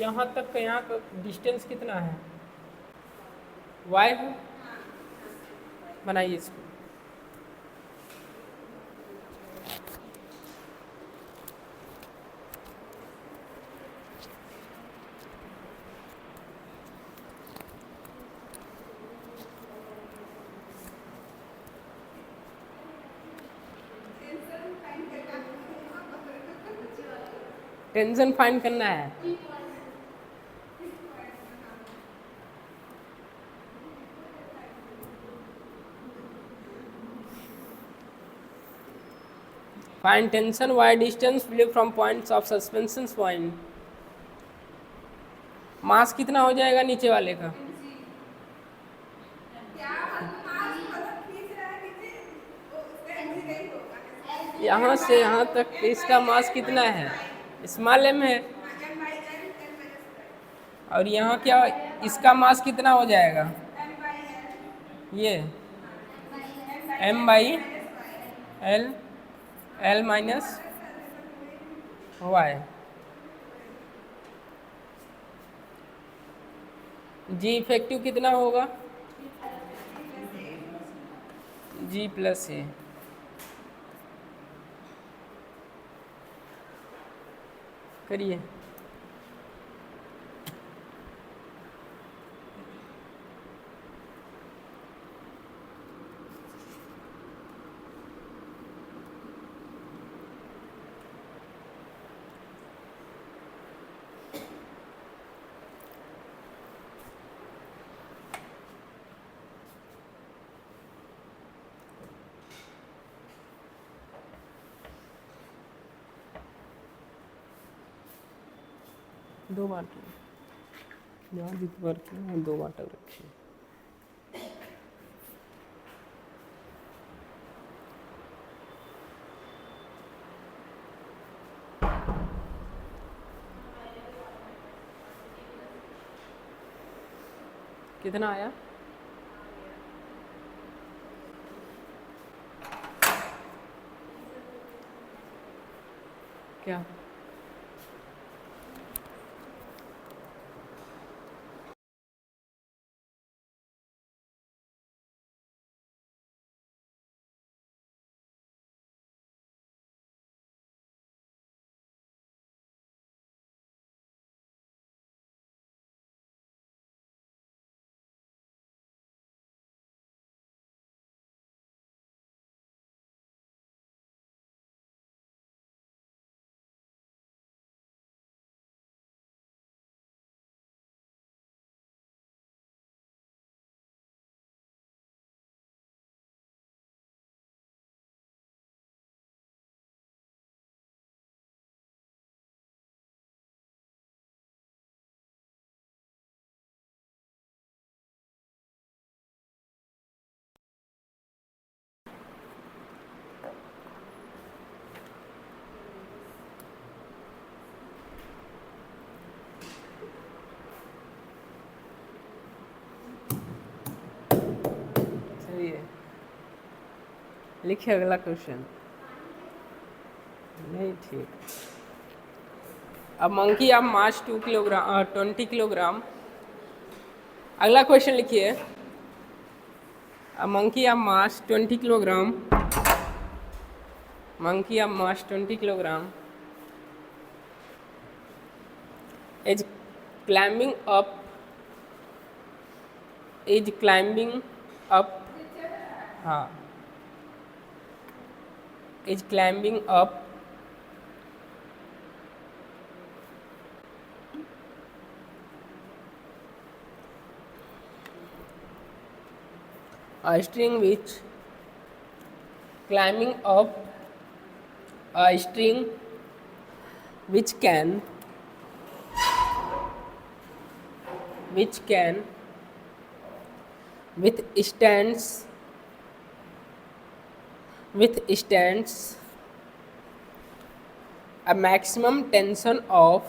यहाँ तक का यहाँ का डिस्टेंस कितना है, y है। बनाइए इसको। टेंशन फाइंड करना है। Find tension y distance from points of suspension point. Mass कितना हो जाएगा नीचे वाले का, यहाँ से यहाँ तक इसका मास कितना है, स्मॉल m है। और यहाँ क्या, इसका मास कितना हो जाएगा, ये m/l, l माइनस y। जी इफेक्टिव कितना होगा, g प्लस ए। करिए। दो बाटल यहाँ जितवर के 2 बाटल रखिए। कितना आया, क्या लिखिए अगला क्वेश्चन। नहीं ठीक। अब monkey of mass 2 kilogram 20 kilogram. अगला क्वेश्चन लिखिए। अब monkey of mass 20 kilogram, monkey of mass 20 kilogram is climbing up हाँ is climbing up a string which climbing up a string which can withstands a maximum tension of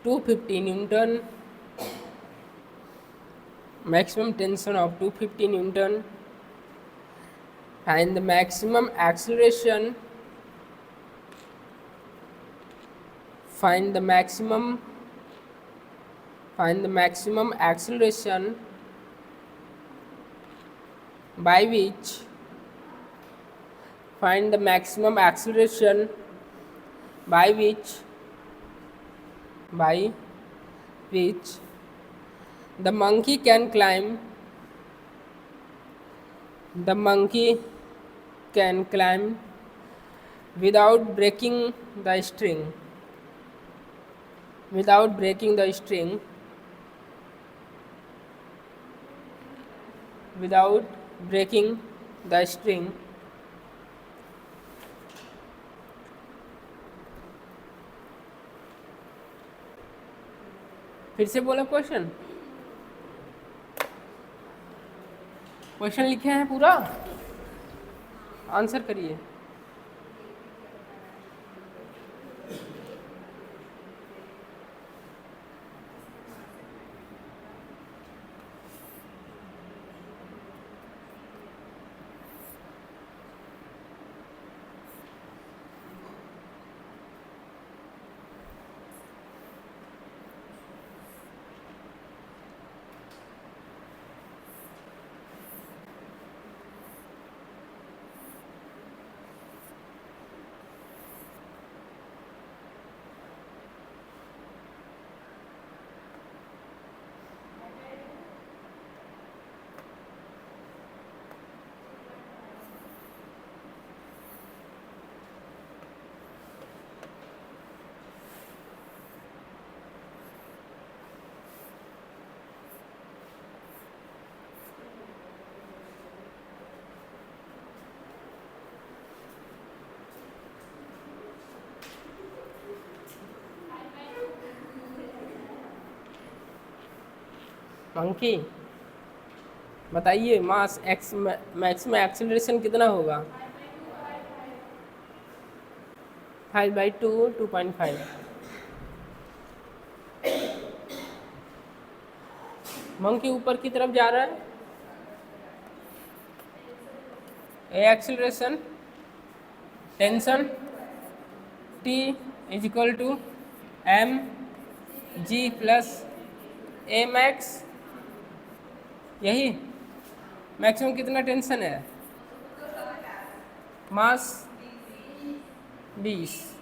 250 Newton, maximum tension of 250 Newton find the maximum acceleration, find the maximum acceleration by which find the maximum acceleration by which the monkey can climb without breaking the string, without breaking the string, without breaking the string. फिर से बोलो question लिखे हैं पूरा, answer करिए। Monkey बताइए मास x maximum acceleration कितना होगा? 5/2 2.5। मंकी ऊपर की तरफ जा रहा है, a acceleration, tension T = mg + a max. यही मैक्सिमम कितना टेंशन है? मास 20।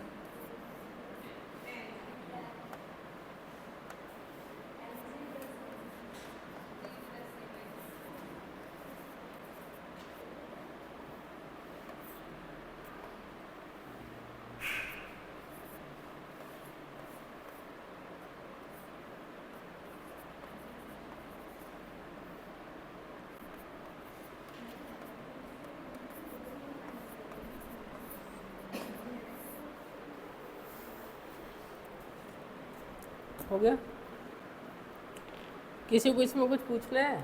हो गया? किसी को इसमें कुछ पूछना है?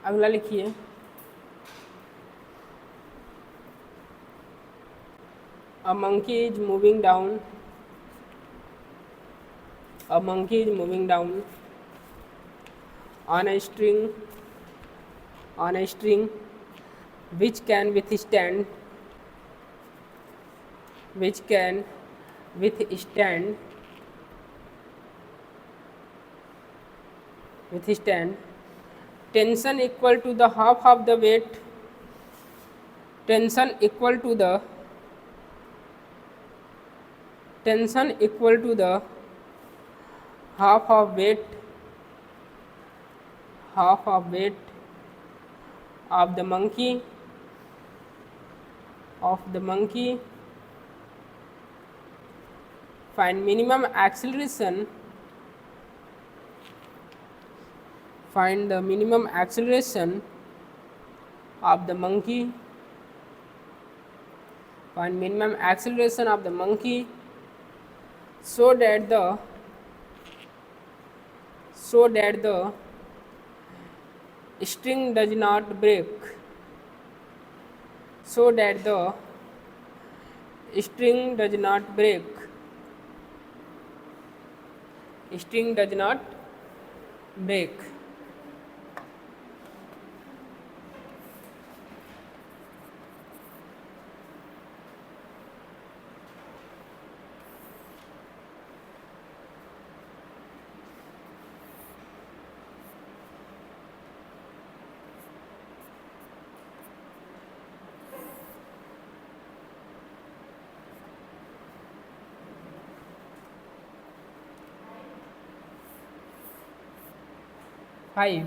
अगला लिखिए। A monkey is moving down. A monkey is moving down on a string which can withstand tension equal to the half of the weight, tension equal to the half of weight of the monkey. Find minimum acceleration. Find the minimum acceleration of the monkey. Find minimum acceleration of the monkey so that the so that the string does not break, so that the string does not break, string does not break. Five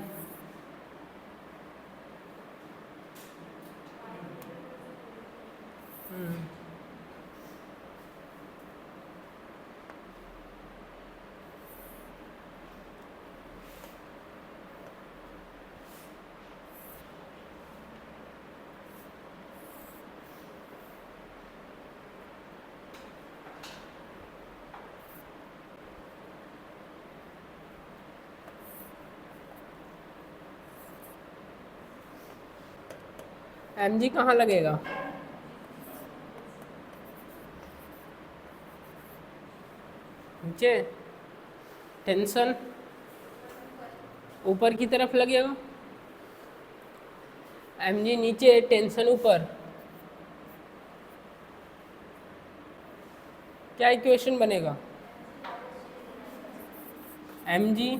mg कहाँ लगेगा? नीचे tension ऊपर की तरफ लगेगा, mg नीचे tension ऊपर। क्या इक्वेशन बनेगा? mg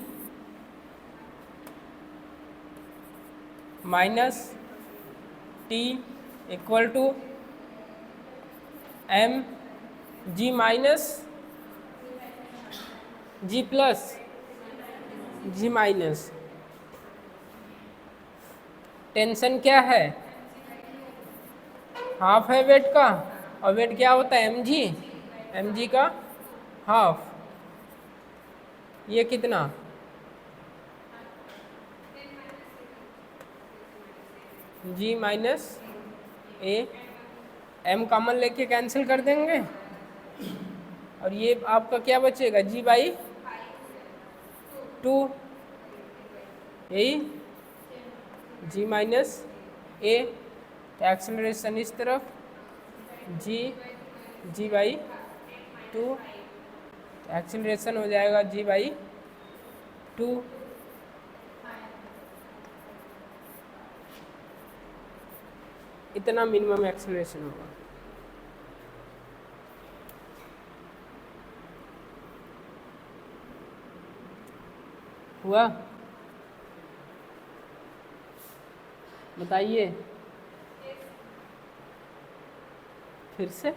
minus T equal to M G minus G plus G minus. Tension क्या है? हाफ है वेट का, और वेट क्या होता है? एम जी का हाफ। ये कितना? जी माइनस ए। एम कॉमन लेके कैंसिल कर देंगे, और ये आपका क्या बचेगा? जी बाई 2, यही जी माइनस ए। एक्सेलरेशन इस तरफ जी बाई 2, एक्सेलरेशन हो जाएगा जी बाई 2। इतना मिनिमम एक्सेलरेशन होगा। हुआ? बताइए फिर से।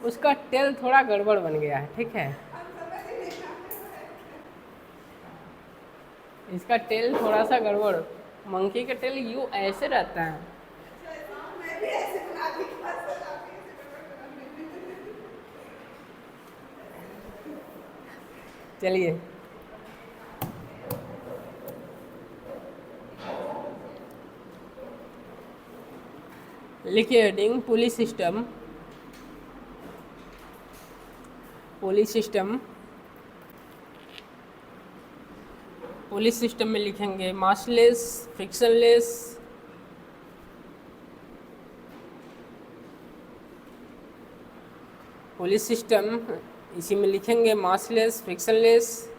उसका टेल थोड़ा गड़बड़ बन गया है, ठीक है। इसका टेल थोड़ा सा गड़बड़, मंकी का टेल यूं ऐसे रहता है। चलिए लिखिए heading police system. Police system में लिखेंगे मासलेस, फ्रिक्शनलेस, पुलिस सिस्टम इसी में लिखेंगे मासलेस, फ्रिक्शनलेस।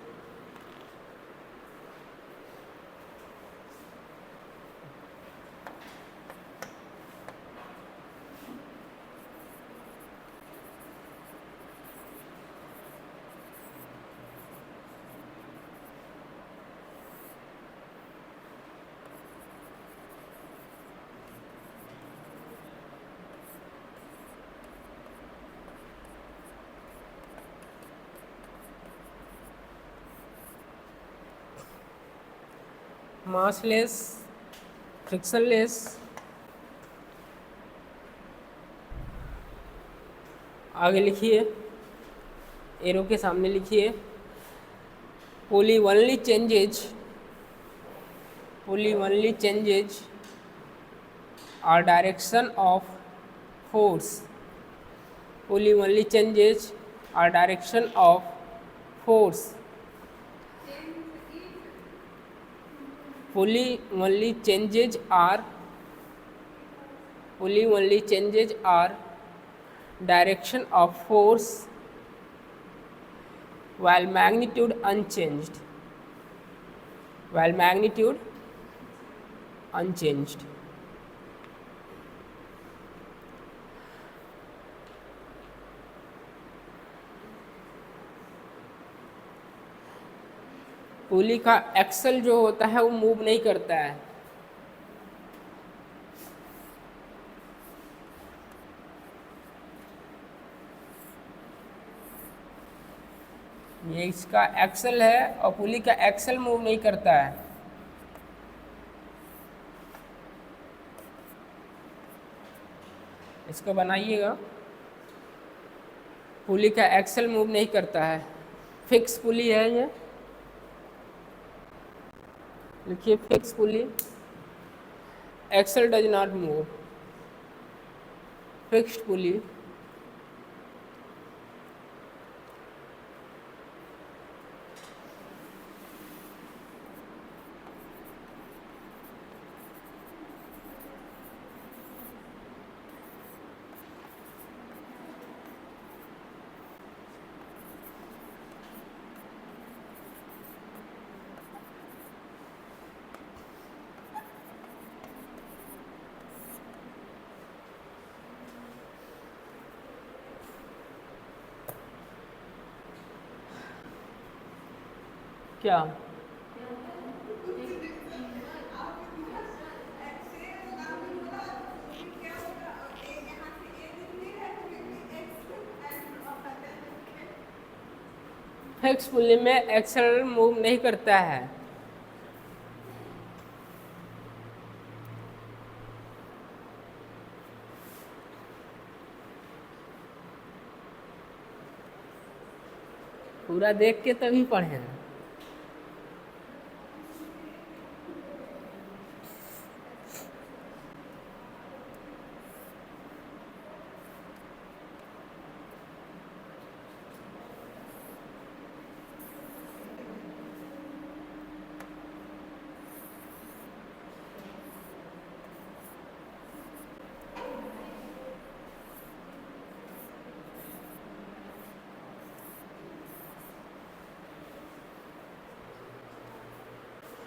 मासलेस, फ्रिक्शनलेस, आगे लिखिए, एरो के सामने लिखिए Pulley only changes our direction of force. Pulley only changes our direction of force. Pulley only changes our direction of force while magnitude unchanged. पुली का axle जो होता है वो मूव नहीं करता है। ये इसका एक्सल है और पुली का एक्सल मूव नहीं करता है। इसको बनाइएगा। पुली का एक्सल मूव नहीं करता है, फिक्स पुली है ये। लिखिए fix pulley, axle does not move, fixed pulley. क्या फिक्स पुली में एक्सल मूव नहीं करता है। पूरा देख के तभी पढ़े।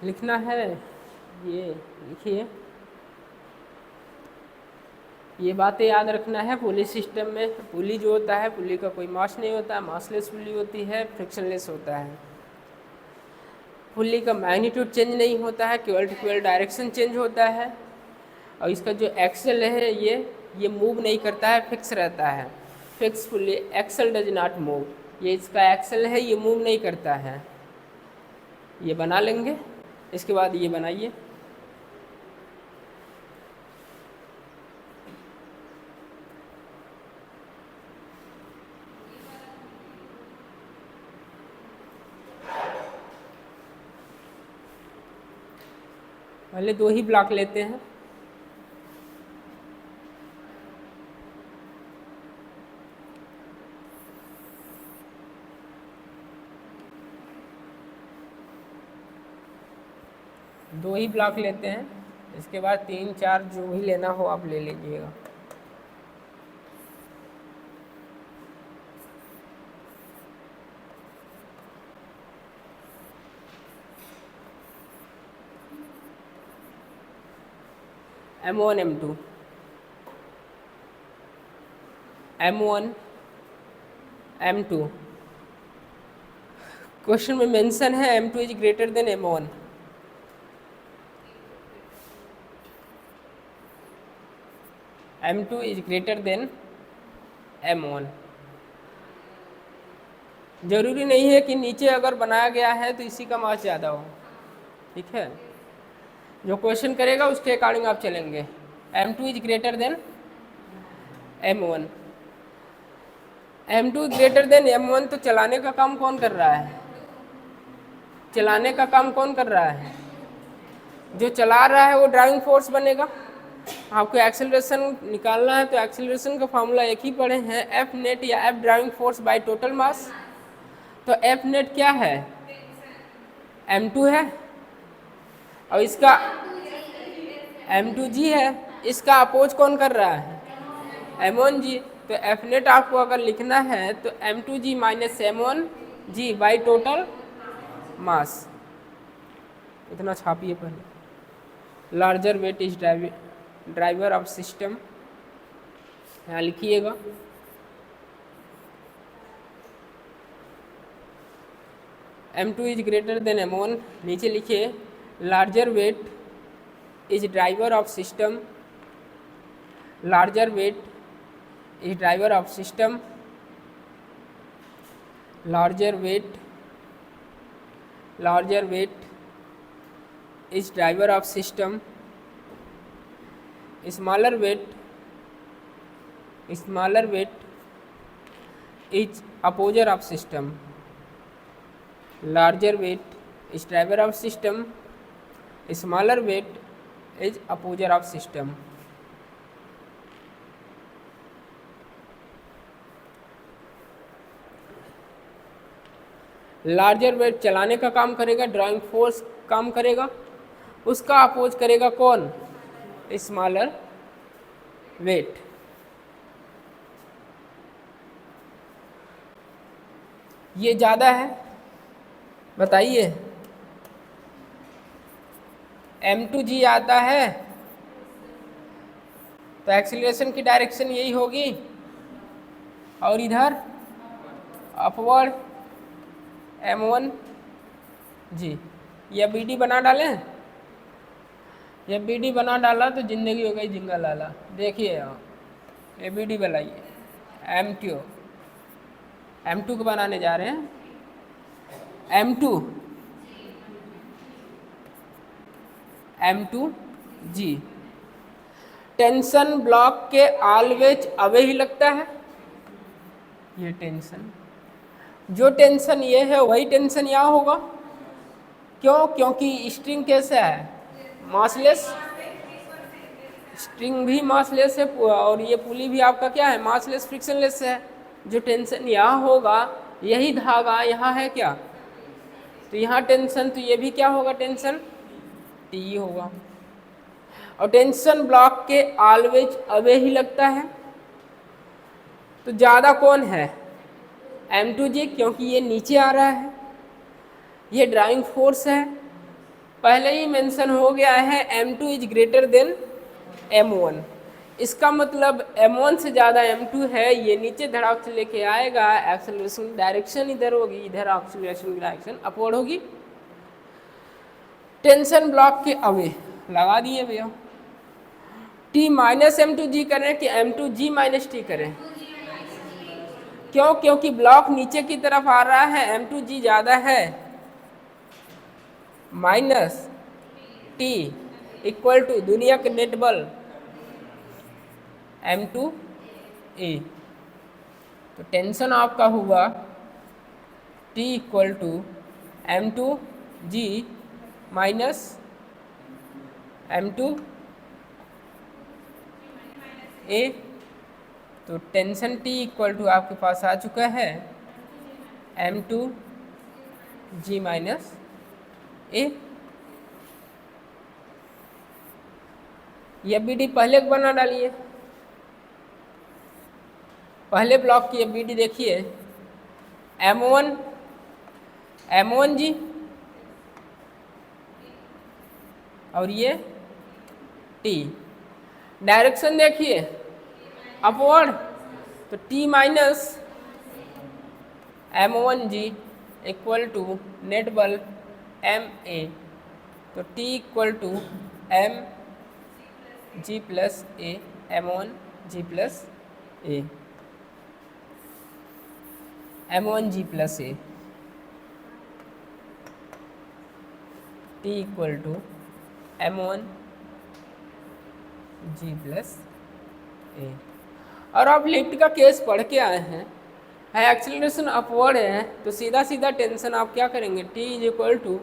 लिखना है, ये लिखिए, ये बातें याद रखना है। पुली सिस्टम में पुली जो होता है, पुली का कोई मास नहीं होता है, मासलेस पुली होती है, फ्रिक्शनलेस होता है। पुली का मैग्नीट्यूड चेंज नहीं होता है, केवल टू केवल डायरेक्शन चेंज होता है। और इसका जो एक्सल है ये मूव नहीं करता है, फिक्स रहता है। Fix pulley, axle does not move. ये इसका एक्सल है, ये मूव नहीं करता है। ये बना लेंगे। इसके बाद ये बनाइए। पहले 2 ही ब्लॉक लेते हैं। दो ही ब्लॉक लेते हैं। इसके बाद 3 4 जो भी लेना हो आप ले लीजिएगा। M1 M2 M1 M2 question में मेंशन है M2 is greater than M1। M2 is greater than M1। जरूरी नहीं है कि नीचे अगर बनाया गया है तो इसी का मास ज़्यादा हो, ठीक है। जो क्वेश्चन करेगा उसके अकॉर्डिंग आप चलेंगे। M2 is greater than M1। M2 greater than M1 तो चलाने का काम कौन कर रहा है? चलाने का काम कौन कर रहा है? जो चला रहा है वो ड्राइविंग फोर्स बनेगा। आपको एक्सेलरेशन निकालना है तो एक्सेलरेशन का फॉर्मूला एक ही पढ़े हैं, एफ नेट या F driving force by total mass. तो एफ नेट क्या है? m2 है, और इसका m2g है। इसका अपोज कौन कर रहा है? m1g। तो एफ नेट आपको अगर लिखना है तो m2g minus m1g by total मास। इतना छापिए पहले। Larger weight is driver of system, यहाँ लिखिएगा। m2 is greater than m1, नीचे लिखिए larger weight is driver of system, larger weight is driver of system, larger weight is driver of system, smaller weight is opposer of system, larger weight is driver of system, smaller weight is opposer of system। Larger weight चलाने का काम करेगा, driving force काम करेगा, उसका oppose करेगा कौन? Smaller weight. ये ज़्यादा है, बताइए। m2g आता है तो एक्सीलरेशन की डायरेक्शन यही होगी, और इधर अपवर्ड m1g। यह bd बना डालें, यह bd बना डाला तो जिंदगी हो गई जिंगा लाला। देखिए यहाँ ये bd बनाइए, m2 को बनाने जा रहे हैं। m2g टेंशन ब्लॉक के ऑलवेज अवे ही लगता है। ये टेंशन, जो टेंशन ये है वही टेंशन यहाँ होगा। क्यों? क्योंकि स्ट्रिंग कैसा है? मासलेस। स्ट्रिंग भी मासलेस है और ये पुली भी आपका क्या है? मासलेस फ्रिक्शनलेस है। जो टेंशन यहाँ होगा यही धागा यहाँ है क्या? तो यहाँ टेंशन, तो ये भी क्या होगा? टेंशन टी होगा। और टेंशन ब्लॉक के ऑलवेज अवे ही लगता है। तो ज़्यादा कौन है? m2g, क्योंकि ये नीचे आ रहा है, ये ड्राइविंग फोर्स है। पहले ही मेंशन हो गया है m2 is greater than m1। इसका मतलब m1 से ज़्यादा m2 है। ये नीचे धड़ाक से लेके आएगा, एक्सेलरेशन डायरेक्शन इधर होगी, इधर एक्सेलरेशन की डायरेक्शन अपवर्ड होगी। टेंशन ब्लॉक के अवे लगा दिए भैया। t माइनस m2g करें कि m2g माइनस t करें? क्यों? क्योंकि ब्लॉक नीचे की तरफ आ रहा है, m2g ज़्यादा है, माइनस t इक्वल टू दुनिया के नेट बल m2a। तो टेंशन आपका हुआ t equal to m2g minus m2a। तो टेंशन t इक्वल टू आपके पास आ चुका है m2g माइनस a। यह BD पहले बना डालिए, पहले ब्लॉक की BD देखिए, m1g और ये t। डायरेक्शन देखिए अपवर्ड, तो t minus m1g equal to net बल ma। तो t equal to mg plus a, m1g plus a, m1g plus a। t equal to m1g plus a। और आप लिफ्ट का केस पढ़ के आए हैं, है एक्सेलरेशन अपवर्ड है तो सीधा सीधा टेंशन आप क्या करेंगे, T is equal to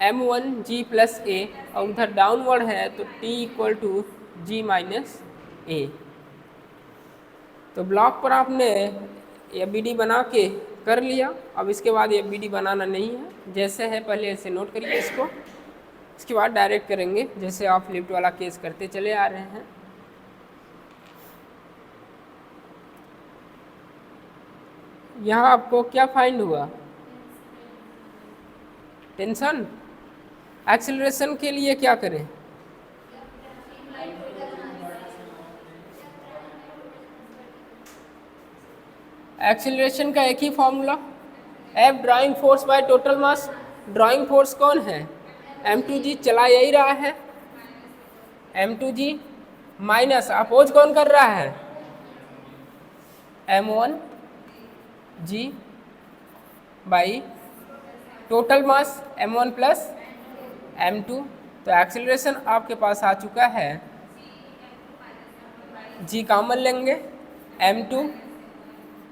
m1g plus a, और उधर डाउनवर्ड है तो T equal to g minus a. तो ब्लॉक पर आपने FBD बना के कर लिया। अब इसके बाद FBD बनाना नहीं है, जैसे है पहले ऐसे नोट करिए इसको। इसके बाद डायरेक्ट करेंगे जैसे आप लिफ्ट वाला केस करते चले आ रहे हैं। यहाँ आपको क्या फाइंड हुआ, टेंशन। एक्सेलरेशन के लिए क्या करें, एक्सेलरेशन का एक ही formula, F driving force by total mass. Driving force कौन है, m2g, चला यही रहा है m2g, माइनस अपोज कौन कर रहा है, m1g by total mass m1 plus m2। तो एक्सेलरेशन आपके पास आ चुका है, g कॉमन लेंगे, m2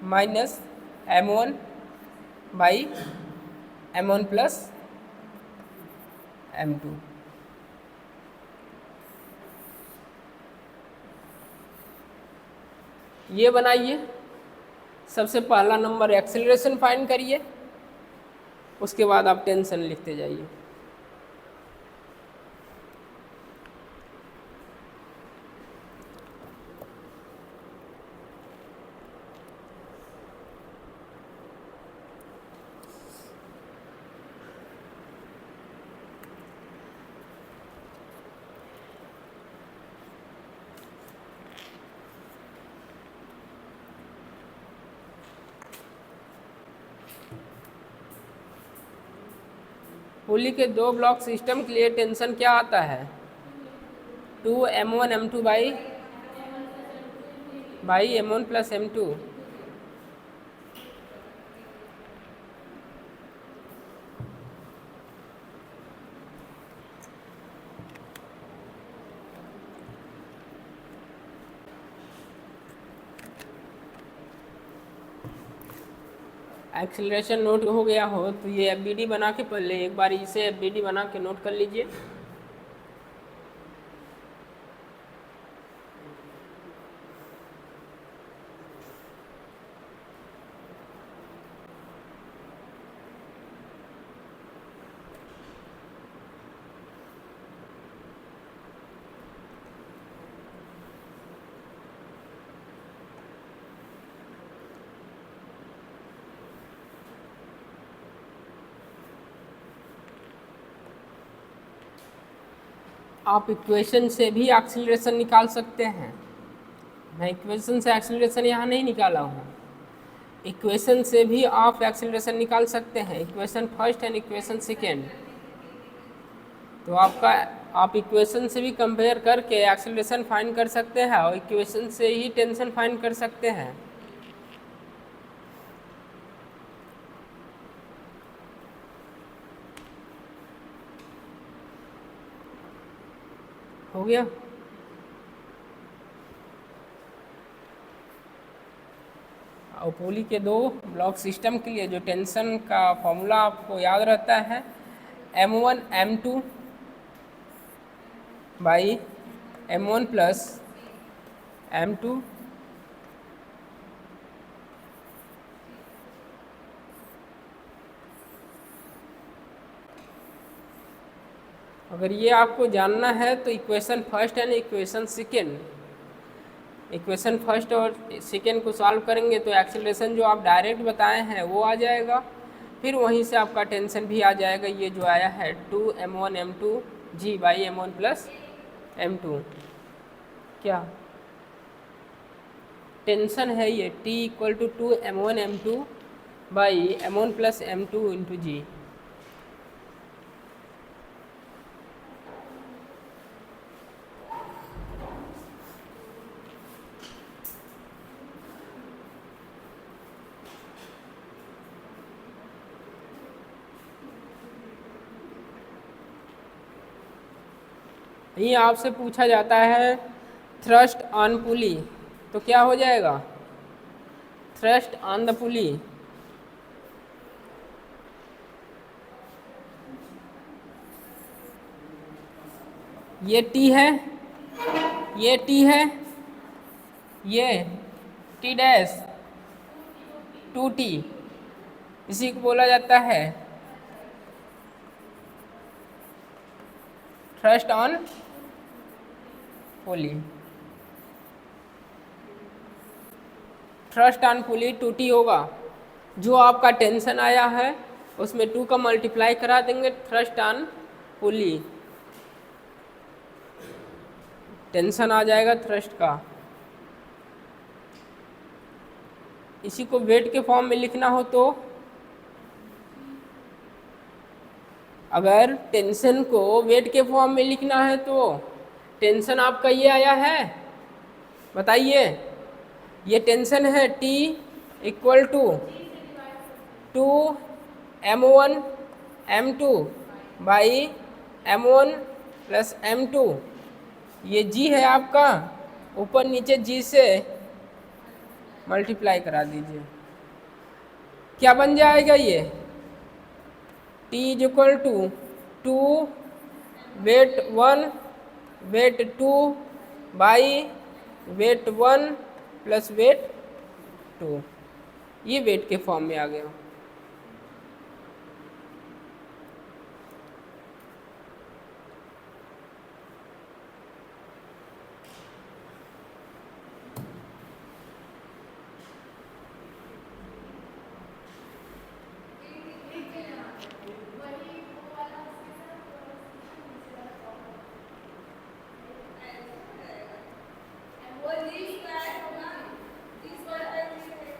minus m1 by m1 plus m2। ये बनाइए, सबसे पहला नंबर एक्सेलरेशन फाइंड करिए, उसके बाद आप टेंशन लिखते जाइए। पुली के दो ब्लॉक सिस्टम के लिए टेंशन क्या आता है, 2m1 m2 by m1 plus m2। Acceleration note हो गया हो तो ये FBD बना के पहले एक बार इसे FBD बना के नोट कर लीजिए। आप इक्वेशन से भी एक्सेलरेशन निकाल सकते हैं। मैं इक्वेशन से एक्सेलरेशन यहाँ नहीं निकाला हूँ, इक्वेशन से भी आप एक्सेलरेशन निकाल सकते हैं, equation first and equation second. तो आप इक्वेशन से भी कंपेयर करके एक्सेलरेशन फाइंड कर सकते हैं और इक्वेशन से ही टेंशन फाइंड कर सकते हैं। हो गया। और पुली के दो ब्लॉक सिस्टम के लिए जो टेंशन का फॉर्मूला आपको याद रहता है, m1 m2 by m1 plus m2। अगर ये आपको जानना है तो equation first and equation second, equation first और सेकेंड को सॉल्व करेंगे तो एक्सेलरेशन जो आप डायरेक्ट बताए हैं वो आ जाएगा, फिर वहीं से आपका टेंशन भी आ जाएगा। ये जो आया है 2m1 m2 g by m1 plus m2, क्या टेंशन है ये, T equal to 2m1 m2 by m1 plus m2 into g. ये आपसे पूछा जाता है थ्रस्ट ऑन पुली, तो क्या हो जाएगा, थ्रस्ट ऑन द पुली, ये टी है, ये टी है, ये टी डैश 2T, इसी को बोला जाता है thrust on pulley. Thrust on pulley 2T होगा। जो आपका टेंशन आया है उसमें 2 का मल्टीप्लाई करा देंगे, थ्रस्ट ऑन पुली, टेंशन आ जाएगा थ्रस्ट का। इसी को वेट के फॉर्म में लिखना हो तो, अगर टेंशन को वेट के फॉर्म में लिखना है तो टेंशन आपका ये आया है, बताइए, ये टेंशन है T equal to 2m1 m2 by m1 plus m2, ये G है आपका, ऊपर नीचे G से मल्टीप्लाई करा दीजिए, क्या बन जाएगा ये T is equal to 2 weight 1 weight 2 by weight 1 plus weight 2, ये वेट के फॉर्म में आ गया।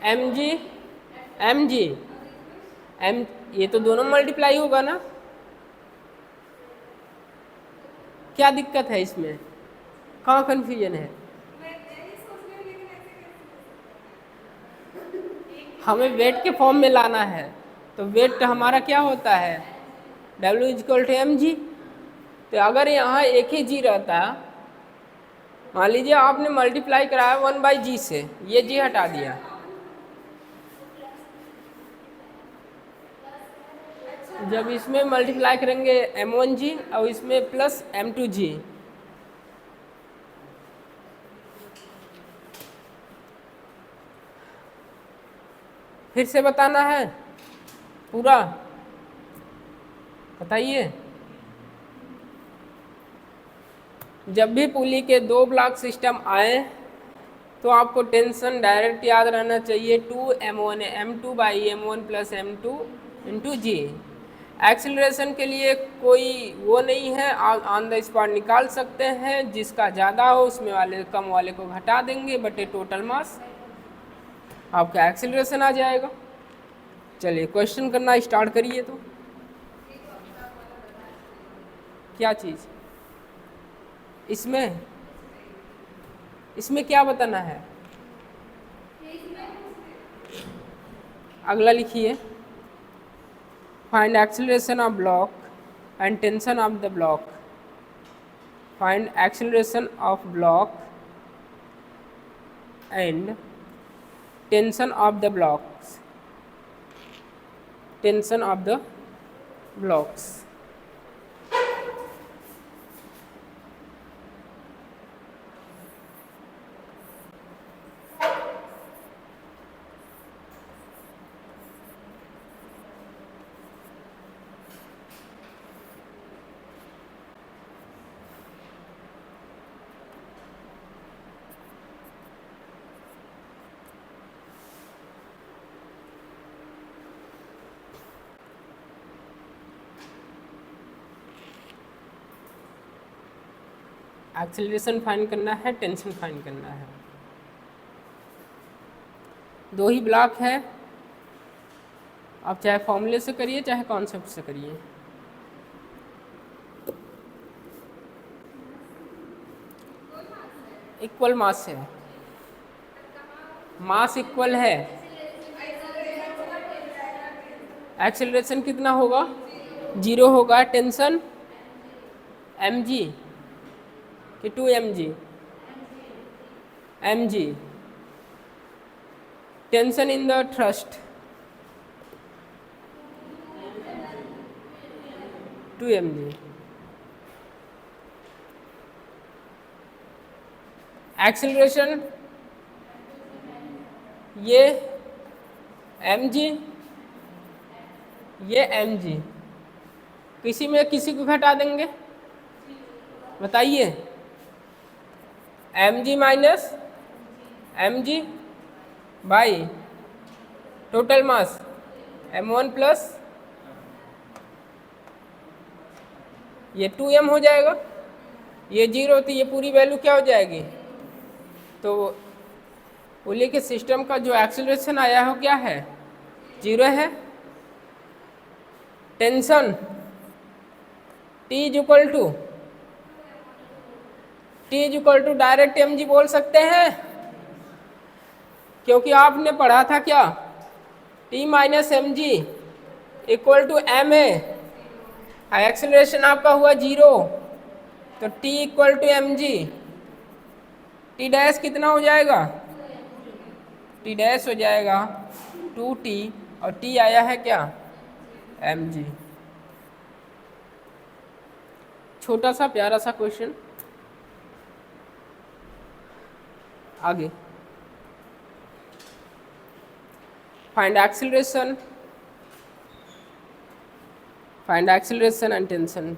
एम जी एम, ये तो दोनों मल्टीप्लाई होगा ना, क्या दिक्कत है इसमें, कहाँ कन्फ्यूजन है? हमें वेट के फॉर्म में लाना है, तो वेट हमारा क्या होता है W equal to M G. तो अगर यहाँ एक ही जी रहता, मान लीजिए आपने मल्टीप्लाई कराया 1/g से, ये g हटा दिया, जब इसमें मल्टीप्लाई करेंगे m1g और इसमें प्लस m2g, फिर से बताना है पूरा, बताइए। जब भी पुली के 2 ब्लॉक सिस्टम आए तो आपको टेंशन डायरेक्ट याद रहना चाहिए 2m1 m2 by m1 plus m2 into G. Acceleration के लिए कोई वो नहीं है, ऑन द स्पॉट निकाल सकते हैं, जिसका ज़्यादा हो उसमें वाले कम वाले को घटा देंगे बटे टोटल मास, आपका एक्सेलरेशन आ जाएगा। चलिए क्वेश्चन करना स्टार्ट करिए। तो क्या चीज़ इसमें, इसमें क्या बताना है, अगला लिखिए, find acceleration of block and tension of the block, find acceleration of block and tension of the blocks, tension of the blocks. Acceleration find करना है, टेंशन फाइंड करना है, 2 ही ब्लॉक है, आप चाहे फॉर्मूले से करिए चाहे कॉन्सेप्ट से करिए। इक्वल मास है, मास इक्वल है, एक्सेलरेशन कितना होगा 0 होगा, टेंशन mg कि 2mg, mg tension in the thrust 2 mg। Acceleration ये mg, ये mg, किसी में किसी को घटा देंगे, बताइए। mg minus mg by total mass m1 plus ये 2m हो जाएगा, ये 0 तो ये पूरी वैल्यू क्या हो जाएगी। तो पुली के सिस्टम का जो एक्सेलरेशन आया है वो क्या है, 0 है। Tension T is equal to direct mg बोल सकते हैं, क्योंकि आपने पढ़ा था क्या, T minus M G equal to M है, एक्सेलरेशन आपका हुआ 0, तो T equal to M G, T dash कितना हो जाएगा, टी डैश हो जाएगा 2t, और T आया है क्या, mg। छोटा सा प्यारा सा क्वेश्चन। आगे find acceleration and tension.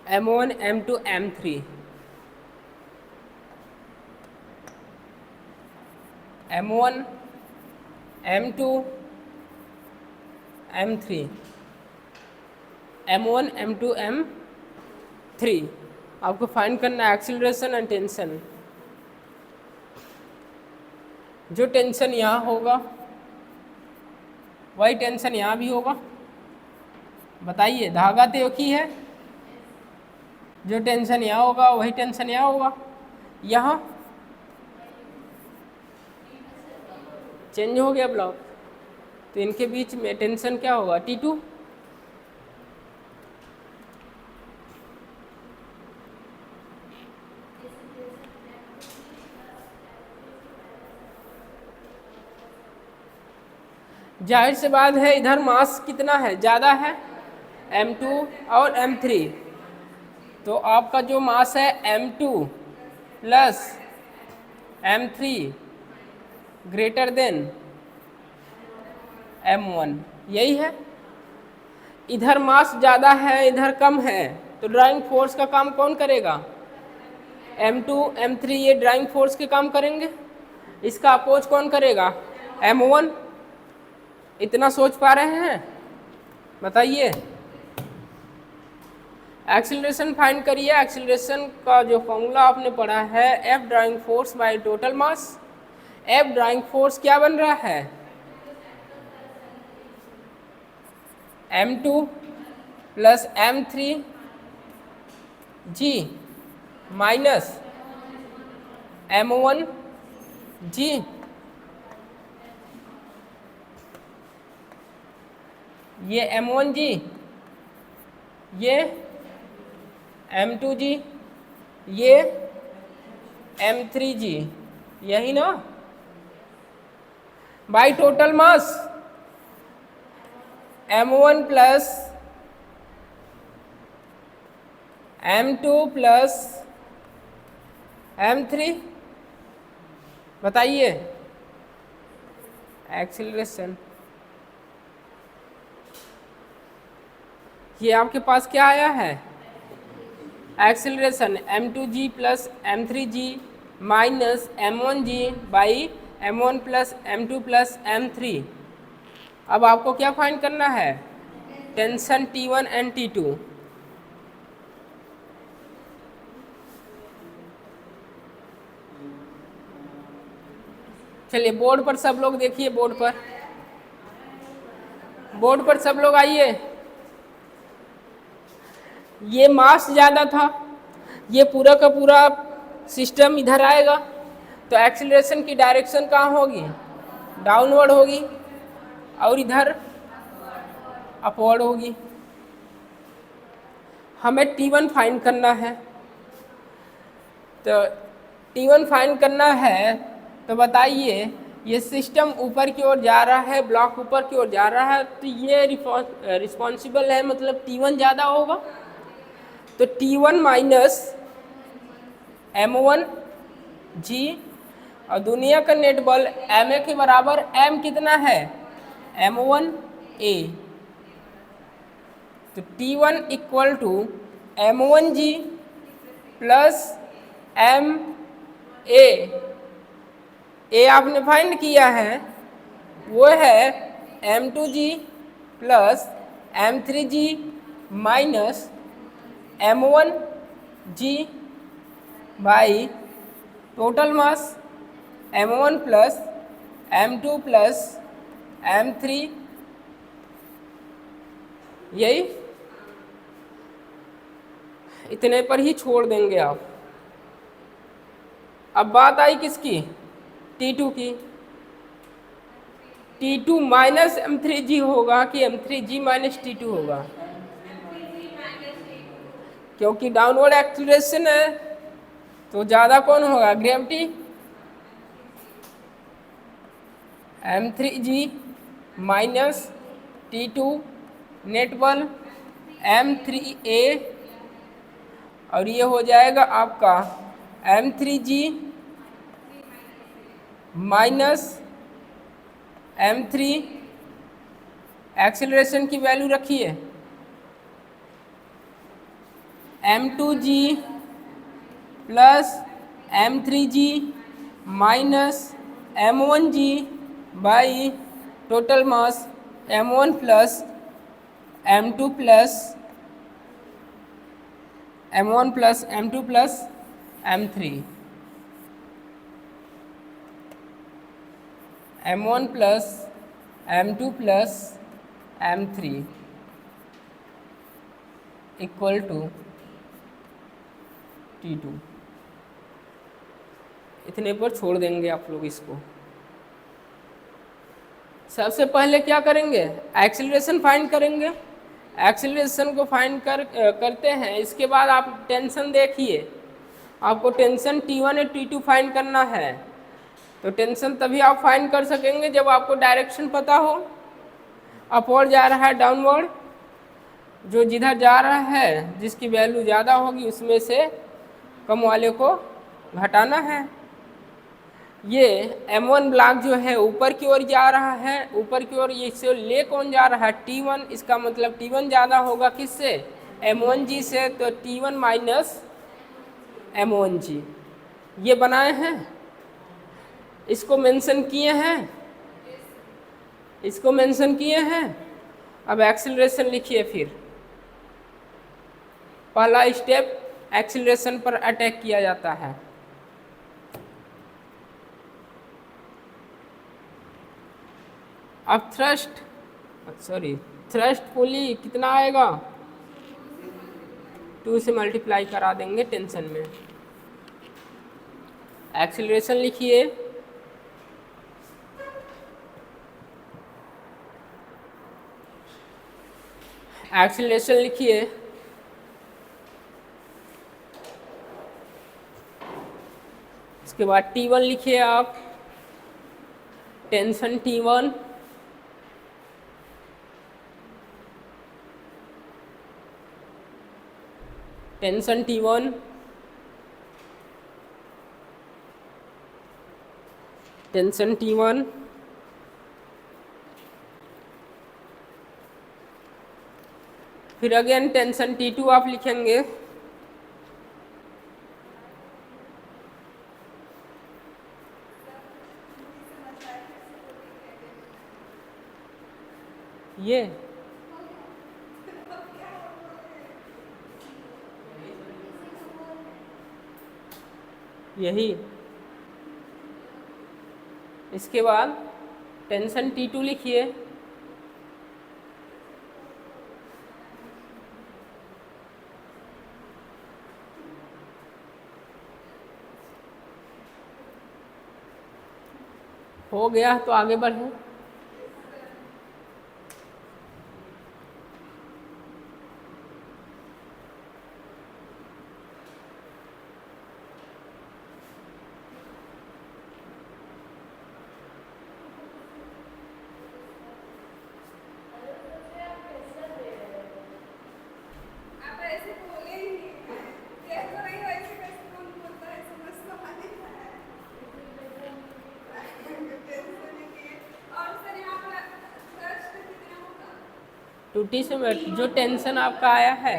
M1 M2 M3, M1 M2 M3, M1 M2 M3 आपको फाइंड करना है एक्सीलरेशन एंड टेंशन। जो टेंशन यहाँ होगा वही टेंशन यहाँ भी होगा, बताइए। धागा तो एक ही है, जो टेंशन यहाँ होगा वही टेंशन यहाँ होगा। यहाँ चेंज हो गया ब्लॉक, तो इनके बीच में टेंशन क्या होगा, T2। जाहिर सी बात है इधर मास कितना है, ज़्यादा है, M2 और M3, तो आपका जो मास है M2 plus M3 greater than M1, यही है। इधर मास ज़्यादा है इधर कम है, तो ड्राइंग फोर्स का काम कौन करेगा, M2 M3 ये ड्राइंग फोर्स के काम करेंगे, इसका अपोज कौन करेगा, M1। इतना सोच पा रहे हैं, बताइए। एक्सीलरेशन फाइंड करिए। एक्सीलरेशन का जो फॉर्मूला आपने पढ़ा है, F driving force by total mass. F driving force क्या बन रहा है, M2 प्लस M3 जी माइनस M1 जी, ये M1 जी, ये M2 जी, ये M3 जी, यही ना, by total mass M1 plus M2 plus M3, बताइए। एक्सेलरेशन, ये आपके पास क्या आया है, acceleration m2g plus m3g minus m1g by m1 plus m2 plus m3। अब आपको क्या फाइंड करना है, टेंशन T1 एंड T2। चलिए बोर्ड पर सब लोग देखिए, बोर्ड पर सब लोग आइए। ये मास ज़्यादा था, ये पूरा का पूरा सिस्टम इधर आएगा, तो एक्सीलरेशन की डायरेक्शन कहाँ होगी, डाउनवर्ड होगी, और इधर अपवर्ड होगी। हमें T1 फाइंड करना है, तो T1 फाइंड करना है, तो बताइए ये सिस्टम ऊपर की ओर जा रहा है, ब्लॉक ऊपर की ओर जा रहा है, तो ये रिस्पॉन्सिबल है, मतलब T1 ज़्यादा होगा। तो T1 माइनस M1 जी, और दुनिया का नेट बल MA के बराबर, M कितना है, M1A। तो T1 equal to M1G plus MA। A आपने फाइंड किया है, वो है M2G plus M3G minus M1G by total mass M1 plus M2 plus M3। यही इतने पर ही छोड़ देंगे आप। अब बात आई किसकी, T2 की। T2 माइनस M3G होगा कि M3G माइनस T2 होगा, क्योंकि डाउनवर्ड एक्सीलरेशन है तो ज़्यादा कौन होगा, gravity. M3G minus T2 net बल M3A, और ये हो जाएगा आपका M3G माइनस M3। एक्सीलरेशन की वैल्यू रखिए, M2G plus M3G minus M1G by total mass M1 plus M2 plus M1 plus M2 plus M3। M1 plus M2 plus M3 equal to T2। इतने पर छोड़ देंगे आप लोग इसको। सबसे पहले क्या करेंगे, एक्सीलरेशन फाइंड करेंगे। एक्सीलरेशन को फाइंड करते हैं, इसके बाद आप टेंशन देखिए, आपको टेंशन T1 और T2 फाइंड करना है। तो टेंशन तभी आप फाइंड कर सकेंगे जब आपको डायरेक्शन पता हो, अपवर्ड जा रहा है डाउनवर्ड, जो जिधर जा रहा है जिसकी वैल्यू ज़्यादा होगी उसमें से कम वाले को घटाना है। ये M1 ब्लॉक जो है ऊपर की ओर जा रहा है, ऊपर की ओर इससे ले कौन जा रहा है, T1। इसका मतलब T1 ज़्यादा होगा किससे, M1G से, तो T1 माइनस M1G ये बनाए हैं, इसको मेंशन किए हैं, इसको मेंशन किए हैं। अब एक्सीलरेशन लिखिए। फिर पहला स्टेप एक्सीलरेशन पर अटैक किया जाता है। अब थ्रस्ट पुली कितना आएगा, 2 से मल्टीप्लाई करा देंगे टेंशन में। एक्सीलरेशन लिखिए, एक्सीलरेशन लिखिए, इसके बाद T1 लिखिए आप, tension T1 tension T1 tension T1 फिर अगेन टेंशन T2 आप लिखेंगे, ये यही, इसके बाद टेंशन T2 लिखिए, हो गया तो आगे बढ़ें। टूटी से जो टेंशन आपका आया है,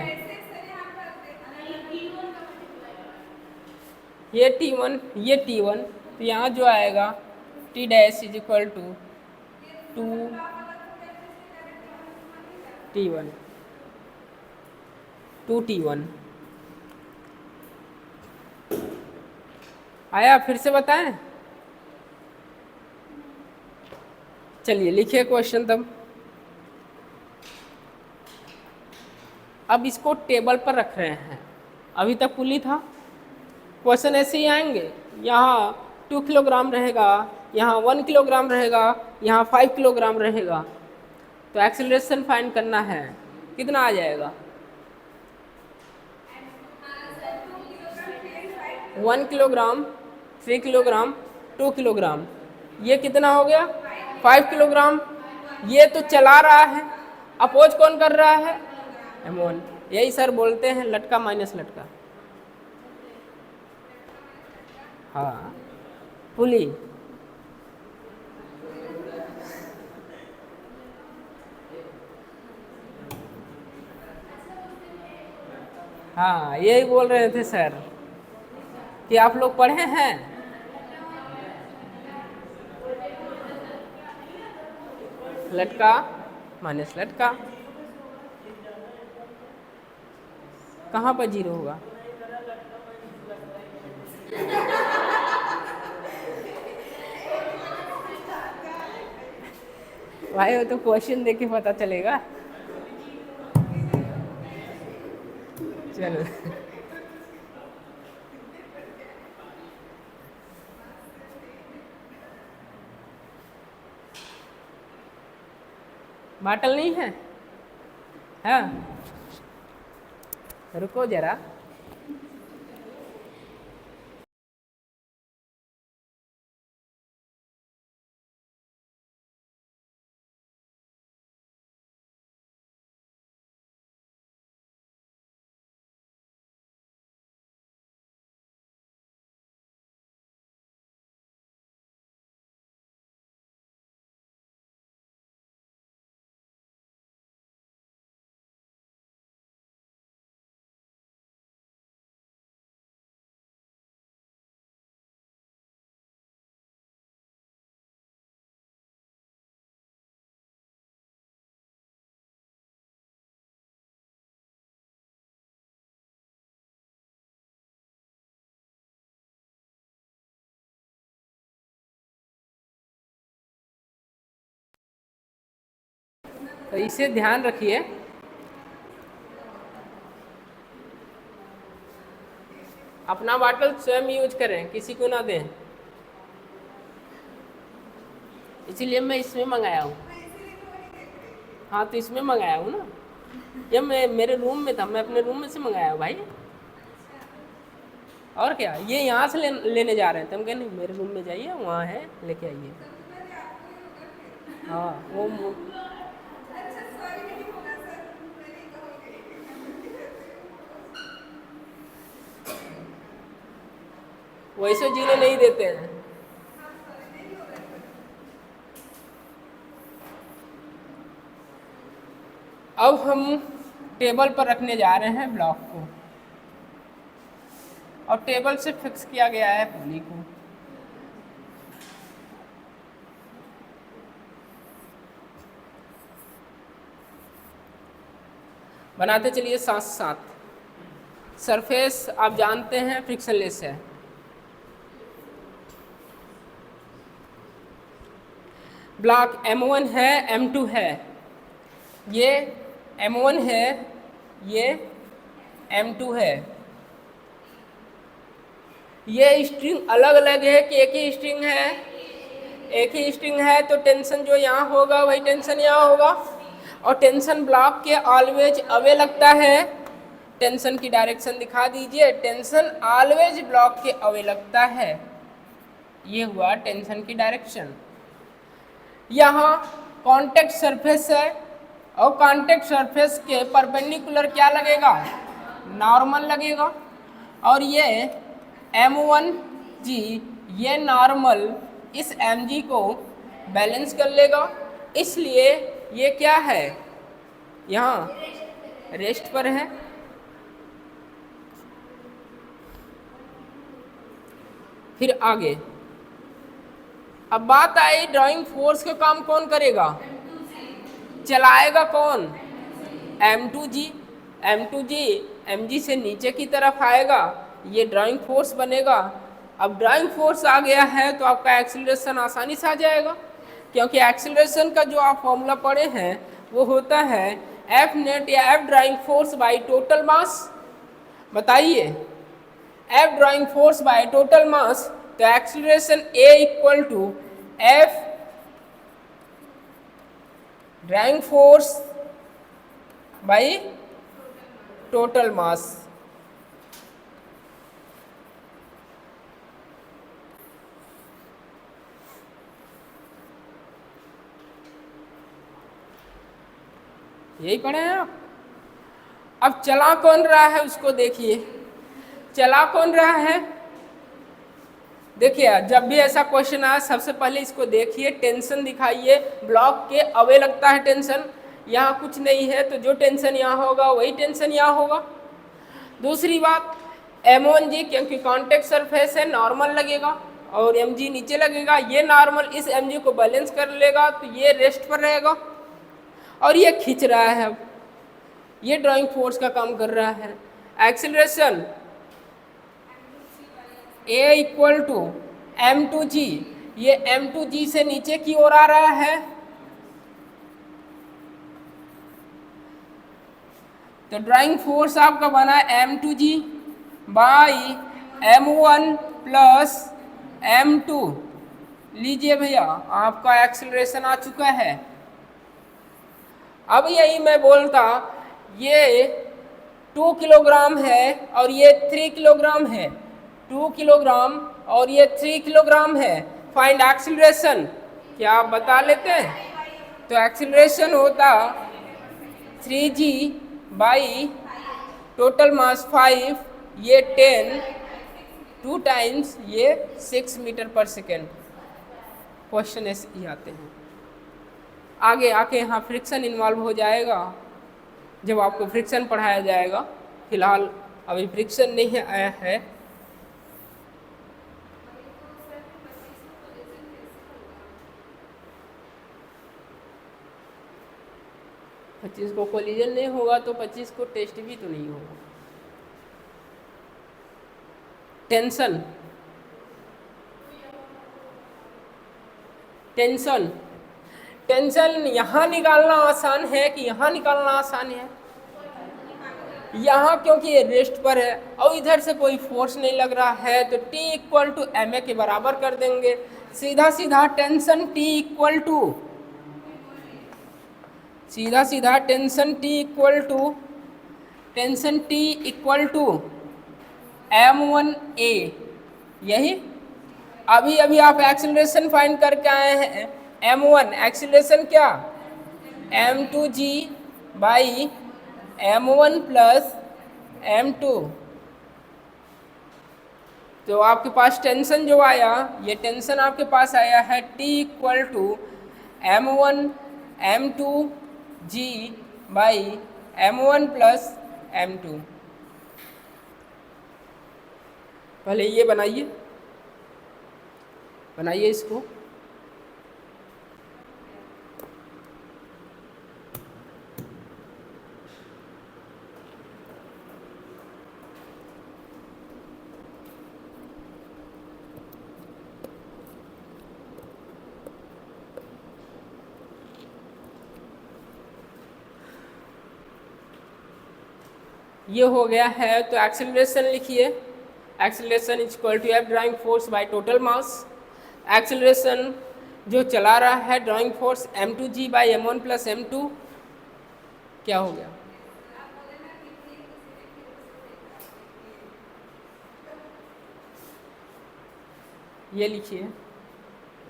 ये T1, ये T1, तो यहाँ जो आएगा T dash is equal to 2T1, 2T1 आया। फिर से बताएं, चलिए लिखिए क्वेश्चन तब। अब इसको टेबल पर रख रहे हैं, अभी तक पुली था। क्वेश्चन ऐसे ही आएंगे, यहाँ 2 किलोग्राम रहेगा, यहाँ 1 किलोग्राम रहेगा, यहाँ 5 किलोग्राम रहेगा, तो एक्सेलरेशन फाइंड करना है, कितना आ जाएगा? 1 किलोग्राम, 3 किलोग्राम, 2 किलोग्राम, ये कितना हो गया? 5 किलोग्राम। ये तो चला रहा है, अपोज कौन कर रहा है? M1। यही सर बोलते हैं लटका माइनस लटका। हाँ, पुली। हाँ, यही बोल रहे थे सर कि आप लोग पढ़े हैं। लटका माइनस लटका, कहाँ पर जीरो होगा? भाई वो तो क्वेश्चन देख के पता चलेगा। चलो बाटल नहीं है? हाँ, रुको जरा। तो इसे ध्यान रखिए, अपना बाटल स्वयं यूज करें, किसी को ना दें। इसीलिए मैं इसमें मंगाया हूँ। हाँ, तो इसमें मंगाया हूँ ना, ये मैं मेरे रूम में था, मैं अपने रूम में से मंगाया हूँ भाई। और क्या, ये यहाँ से लेने जा रहे हैं, तो हम कहें नहीं, मेरे रूम में जाइए, वहाँ है, लेके आइए। हाँ, वो वैसे जीने नहीं देते हैं। अब हम टेबल पर रखने जा रहे हैं ब्लॉक को, और टेबल से फिक्स किया गया है पुली को। बनाते चलिए साथ साथ। सरफेस आप जानते हैं फ्रिक्शनलेस है, ब्लॉक M1 है, M2 है, ये M1 है, ये M2 है। ये स्ट्रिंग अलग अलग है कि एक ही स्ट्रिंग है? एक ही स्ट्रिंग है, तो टेंशन जो यहाँ होगा वही टेंशन यहाँ होगा, और टेंशन ब्लॉक के ऑलवेज अवे लगता है। टेंशन की डायरेक्शन दिखा दीजिए, टेंशन ऑलवेज ब्लॉक के अवे लगता है। ये हुआ टेंशन की डायरेक्शन। यहाँ कॉन्टेक्ट सरफेस है, और कॉन्टेक्ट सरफेस के परपेंडिकुलर क्या लगेगा? नॉर्मल लगेगा। और ये M1G ये नॉर्मल इस Mg को बैलेंस कर लेगा, इसलिए ये क्या है? यहाँ रेस्ट पर है। फिर आगे अब बात आई ड्राइंग फोर्स का काम कौन करेगा? चलाएगा कौन? M2G। M2G Mg से नीचे की तरफ आएगा, ये ड्राइंग फोर्स बनेगा। अब ड्राइंग फोर्स आ गया है तो आपका एक्सीलरेशन आसानी से आ जाएगा, क्योंकि एक्सीलरेशन का जो आप फॉर्मूला पढ़े हैं वो होता है F नेट या F driving force by total mass. बताइए, F driving force by total mass, तो acceleration A equal to F driving force by total mass. यही पढ़े हैं आप। अब चला कौन रहा है उसको देखिए, चला कौन रहा है? देखिए, जब भी ऐसा क्वेश्चन आए सबसे पहले इसको देखिए, टेंशन दिखाइए। ब्लॉक के अवे लगता है टेंशन, यहाँ कुछ नहीं है तो जो टेंशन यहाँ होगा वही टेंशन यहाँ होगा। दूसरी बात, M1G क्योंकि कॉन्टेक्ट सरफेस है नॉर्मल लगेगा, और Mg नीचे लगेगा। ये नॉर्मल इस Mg को बैलेंस कर लेगा, तो ये रेस्ट पर रहेगा, और ये खींच रहा है। अब ये ड्राइंग फोर्स का काम कर रहा है। Acceleration A equal to M2G, ये M2G से नीचे की ओर आ रहा है, तो ड्राइंग फोर्स आपका बना M2G by M1 plus M2। लीजिए भैया, आपका एक्सीलरेशन आ चुका है। अब यही मैं बोलता, ये 2 किलोग्राम है और ये 3 किलोग्राम है, 2 किलोग्राम और ये 3 किलोग्राम है। फाइंड एक्सीलरेशन, क्या आप बता लेते हैं? तो एक्सीलरेशन होता 3G बाई टोटल मास 5, ये 10, 2 टाइम्स ये 6 मीटर पर सेकेंड। क्वेश्चन ऐसे ही आते हैं। आगे आके यहाँ फ्रिक्शन इन्वॉल्व हो जाएगा जब आपको फ्रिक्शन पढ़ाया जाएगा। फिलहाल अभी फ्रिक्शन नहीं आया है। पच्चीस को कोलिजन नहीं होगा तो 25 को टेस्ट भी तो नहीं होगा। टेंशन, टेंशन टेंशन यहाँ निकालना आसान है कि यहाँ निकालना आसान है? यहाँ क्योंकि ये रेस्ट पर है और इधर से कोई फोर्स नहीं लग रहा है, तो T इक्वल टू ma के बराबर कर देंगे। सीधा सीधा टेंशन T इक्वल टू, सीधा सीधा tension T equal to, tension T equal to M1A। यही अभी अभी आप एक्सीलरेशन फाइंड करके आए हैं। M1 एक्सीलरेशन क्या? M2G by M1 plus M2। तो आपके पास टेंशन जो आया, ये टेंशन आपके पास आया है T equal to M1 M2G by M1 plus M2। पहले ये बनाइए इसको। ये हो गया है, तो एक्सेलरेशन लिखिए। Acceleration is equal to F driving force by total mass. Acceleration जो चला रहा है driving force m2g by m1 plus m2, क्या हो गया? ये लिखिए,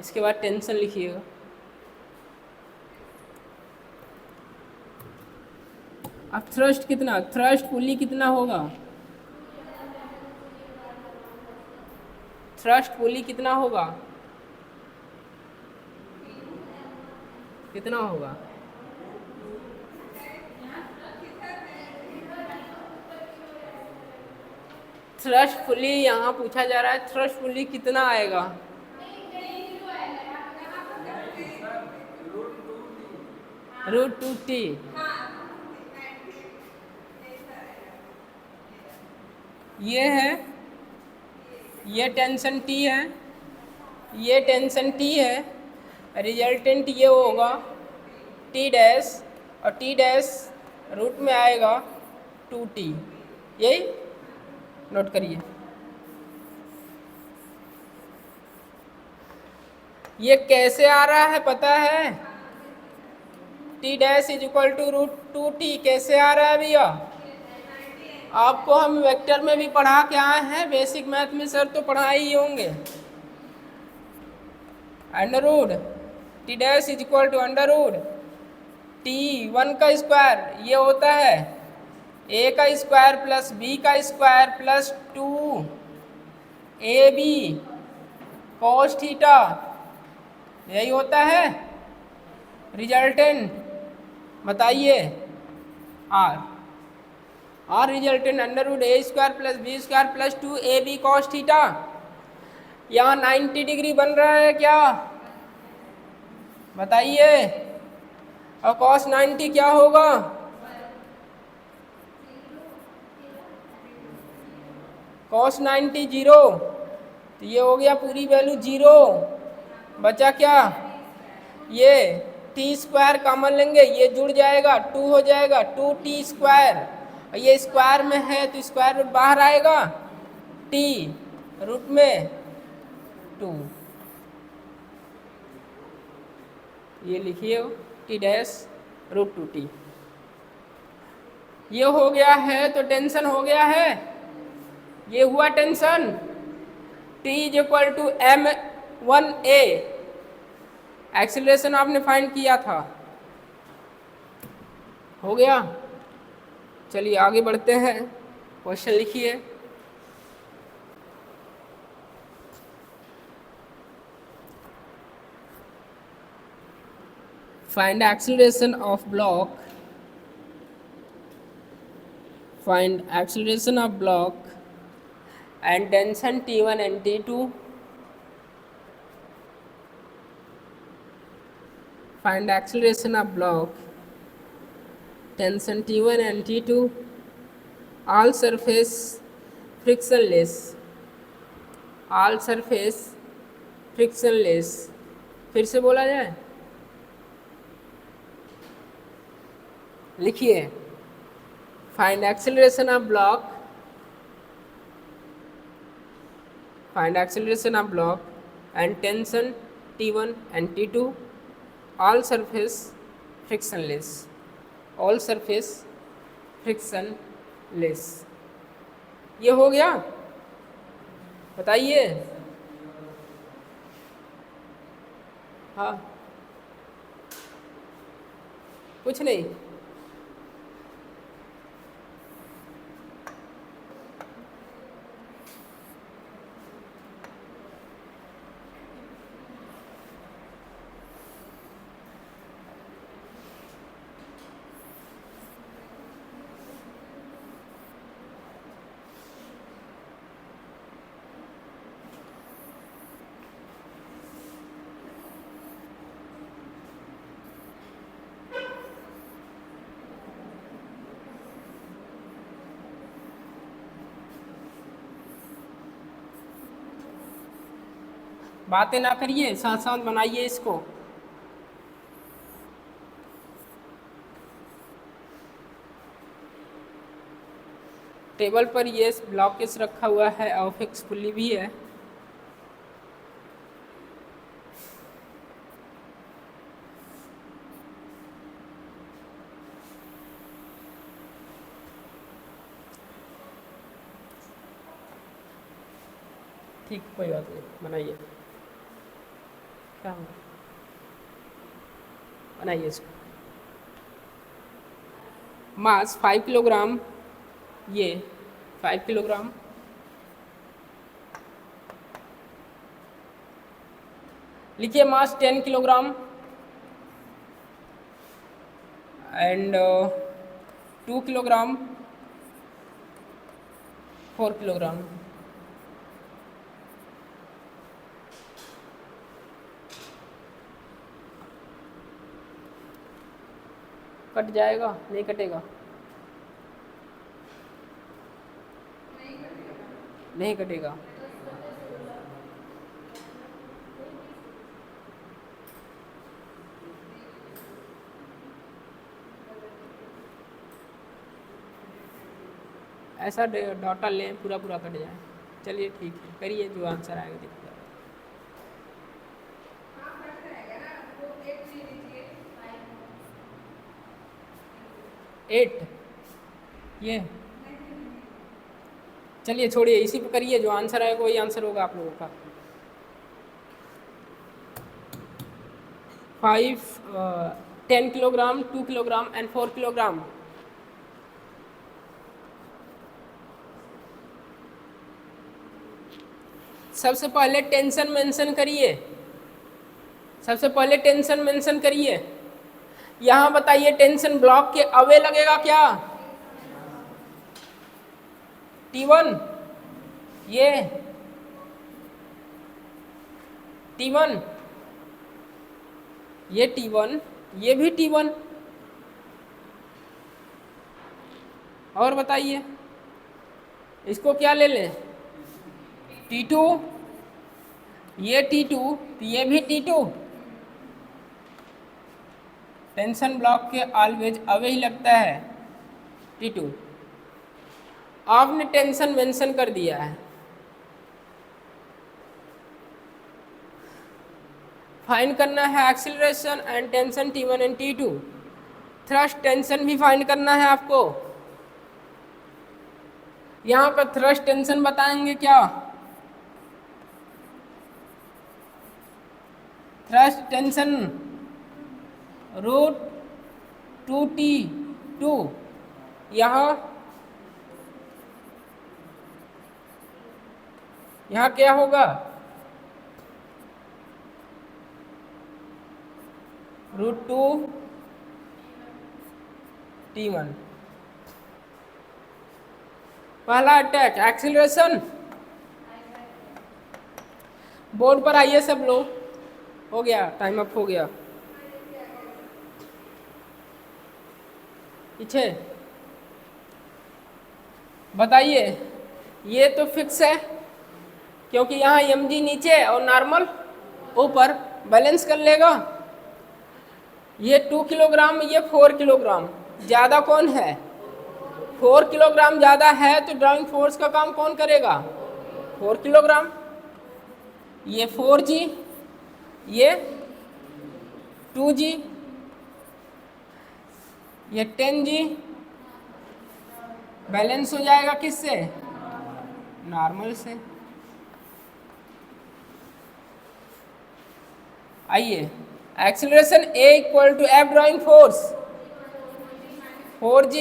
इसके बाद टेंशन लिखिएगा। अब थ्रस्ट कितना, थ्रस्ट पुली कितना होगा? थ्रस्ट पुली कितना होगा? कितना होगा? थ्रस्ट पुली यहाँ पूछा जा रहा है, थ्रस्ट पुली कितना आएगा? √2t। ये है, ये टेंशन T है, ये टेंशन T है, रिजल्टेंट ये होगा T डैश, और T डैश रूट में आएगा 2t। यही नोट करिए। ये कैसे आ रहा है पता है? T dash is equal to √2t कैसे आ रहा है भैया? आपको हम वेक्टर में भी पढ़ा के आए हैं, बेसिक मैथ में सर तो पढ़ाए ही होंगे। Under root T dash is equal to under root T1 का स्क्वायर, ये होता है A का स्क्वायर प्लस B का square plus 2AB cos theta, यही होता है रिजल्टेंट। बताइए R resultant under root A square plus B square plus 2AB cos theta. यहाँ 90 डिग्री बन रहा है क्या? बताइए। और cos 90 क्या होगा? cos 90 0, तो ये हो गया पूरी वैल्यू 0। बचा क्या? ये टी स्क्वायर कॉमन लेंगे, ये जुड़ जाएगा 2 हो जाएगा 2t स्क्वायर, और ये स्क्वायर में है तो स्क्वायर रूट बाहर आएगा, t रूट में 2। ये लिखिए t डैश √2t। ये हो गया है, तो टेंशन हो गया है, ये हुआ tension. t is equal to m1a, acceleration आपने फाइंड किया था, हो गया। चलिए आगे बढ़ते हैं, क्वेश्चन लिखिए। Find acceleration of block, find acceleration of block and tension T1 and T2, find acceleration of block, tension T1 and T2, all surface frictionless, all surface frictionless। फिर से बोला जाए, लिखिए find acceleration of block, find acceleration of block and tension T1 and T2, all surface frictionless, all surface frictionless। ये हो गया? बताइए। हाँ, कुछ नहीं। बातें ना करिए, साथ साथ बनाइए इसको। टेबल पर ये ब्लॉकेज रखा हुआ है और फिक्स पुली भी है। ठीक, कोई बात नहीं, बनाइए। क्या होगा, बनाइए इसको। मास 5 किलोग्राम, ये 5 किलोग्राम, लिखिए मास 10 kilogram and 2 kilogram, 4 kilogram. Cut जाएगा, नहीं कटेगा? नहीं कटेगा। ऐसा डाटा लें पूरा पूरा कट जाए। चलिए ठीक है, करिए, जो आंसर आएगा देखिए। 8, ये चलिए छोड़िए, इसी पे करिए, जो आंसर आएगा वही आंसर होगा आप लोगों का। 10 किलोग्राम, 2 किलोग्राम एंड 4 किलोग्राम। सबसे पहले टेंशन मेंशन करिए, सबसे पहले टेंशन मेंशन करिए। यहाँ बताइए टेंशन ब्लॉक के अवे लगेगा क्या? T1, ये T1, ये T1, ये भी T1। और बताइए इसको क्या ले लें? T2, ये T2, तो ये भी T2। टेंशन ब्लॉक के ऑलवेज अवे ही लगता है T2। आपने टेंशन मेंशन कर दिया है। फाइंड करना है acceleration and tension T1 and T2। Thrust tension भी फाइंड करना है आपको। यहाँ पर थ्रस्ट टेंशन बताएंगे क्या? Thrust tension √2T2। यहाँ क्या होगा? √2T1। पहला अटैक एक्सीलरेशन। बोर्ड पर आइए सब लोग, हो गया, टाइम अप हो गया। पीछे बताइए, ये तो फिक्स है क्योंकि यहाँ mg नीचे और नॉर्मल ऊपर, बैलेंस कर लेगा। ये 2 किलोग्राम, ये 4 किलोग्राम, ज़्यादा कौन है? 4 किलोग्राम ज़्यादा है, तो ड्राइविंग फोर्स का काम कौन करेगा? 4 किलोग्राम। ये 4g, ये 2g, ये 10g। बैलेंस हो जाएगा किससे? नॉर्मल से। आइए, acceleration A equal to F driving force 4g।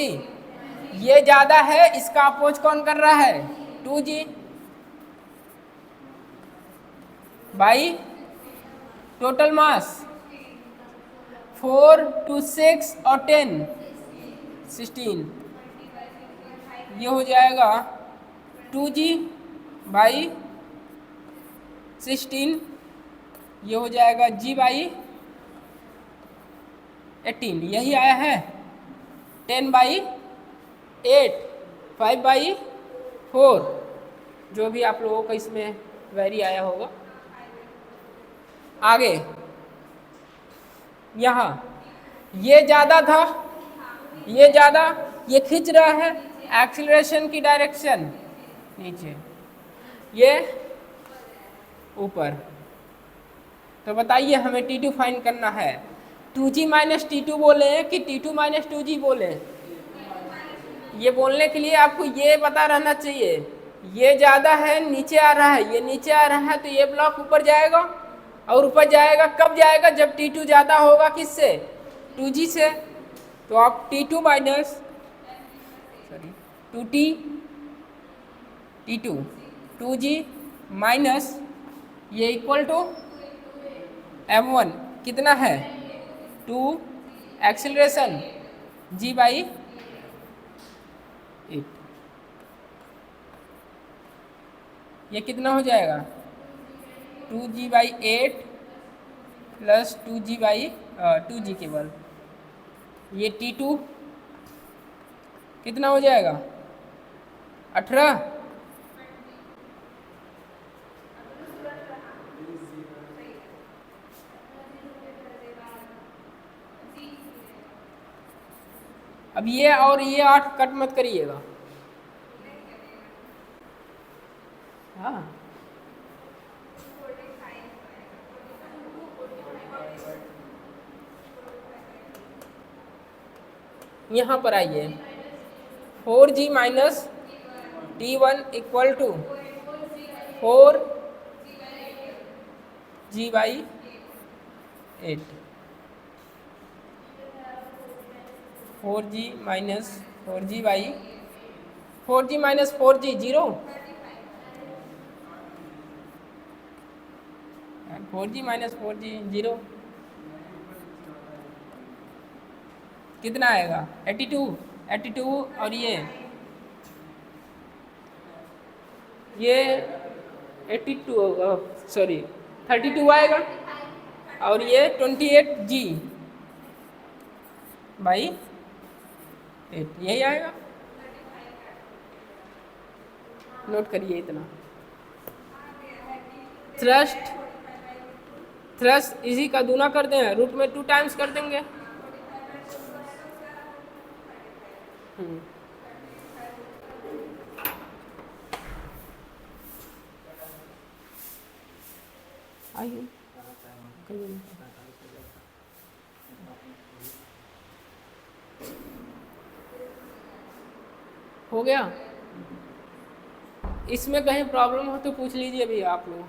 ये ज़्यादा है, इसका अपोज कौन कर रहा है? 2g बाई टोटल मास 4 2 6 और 10 16। ये हो जाएगा 2g बाई 16। ये हो जाएगा g बाई 18। यही आया है 10 बाई 8, 5 बाई 4, जो भी आप लोगों का इसमें वेरी आया होगा। आगे यहाँ ये ज़्यादा था, ये ज़्यादा, ये खींच रहा है एक्सीलरेशन की डायरेक्शन नीचे, ये ऊपर। तो बताइए हमें T2 फाइंड करना है। 2G माइनस T2 बोले कि T2 माइनस 2G बोले? ये बोलने के लिए आपको ये पता रहना चाहिए, ये ज़्यादा है नीचे आ रहा है, ये नीचे आ रहा है, तो ये ब्लॉक ऊपर जाएगा। और ऊपर जाएगा कब जाएगा? जब T2 ज़्यादा होगा किससे? 2G से। तो आप T2 minus 2T T2 2G minus ये इक्वल टू M1 कितना है? 2 एक्सीलरेशन G बाई 8। ये कितना हो जाएगा? 2G by 8 plus 2G by 2G केवल। ये T2 कितना हो जाएगा? 18। अब ये और ये 8 कट मत करिएगा। हाँ यहाँ पर आइए, 4G minus T1 equal to 4G by 8। 4G minus 4G by 4G minus 4G 0। 4G minus 4G 0 कितना आएगा? 82 और ये 82 सॉरी 32 आएगा, और ये 28G बाई 8 यही आएगा। नोट करिए इतना। थ्रस्ट इसी का दूना कर दें, रूट में 2 टाइम्स कर देंगे। आइए हो गया। इसमें कहीं प्रॉब्लम हो तो पूछ लीजिए अभी आप लोग।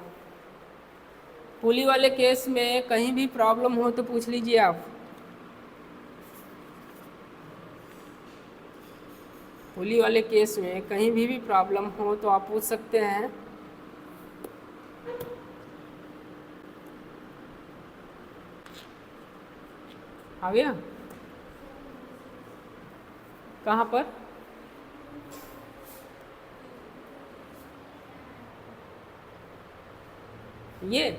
पुली वाले केस में कहीं भी प्रॉब्लम हो तो पूछ लीजिए आप। पुली वाले केस में कहीं भी प्रॉब्लम हो तो आप पूछ सकते हैं। आ गया? कहाँ पर? ये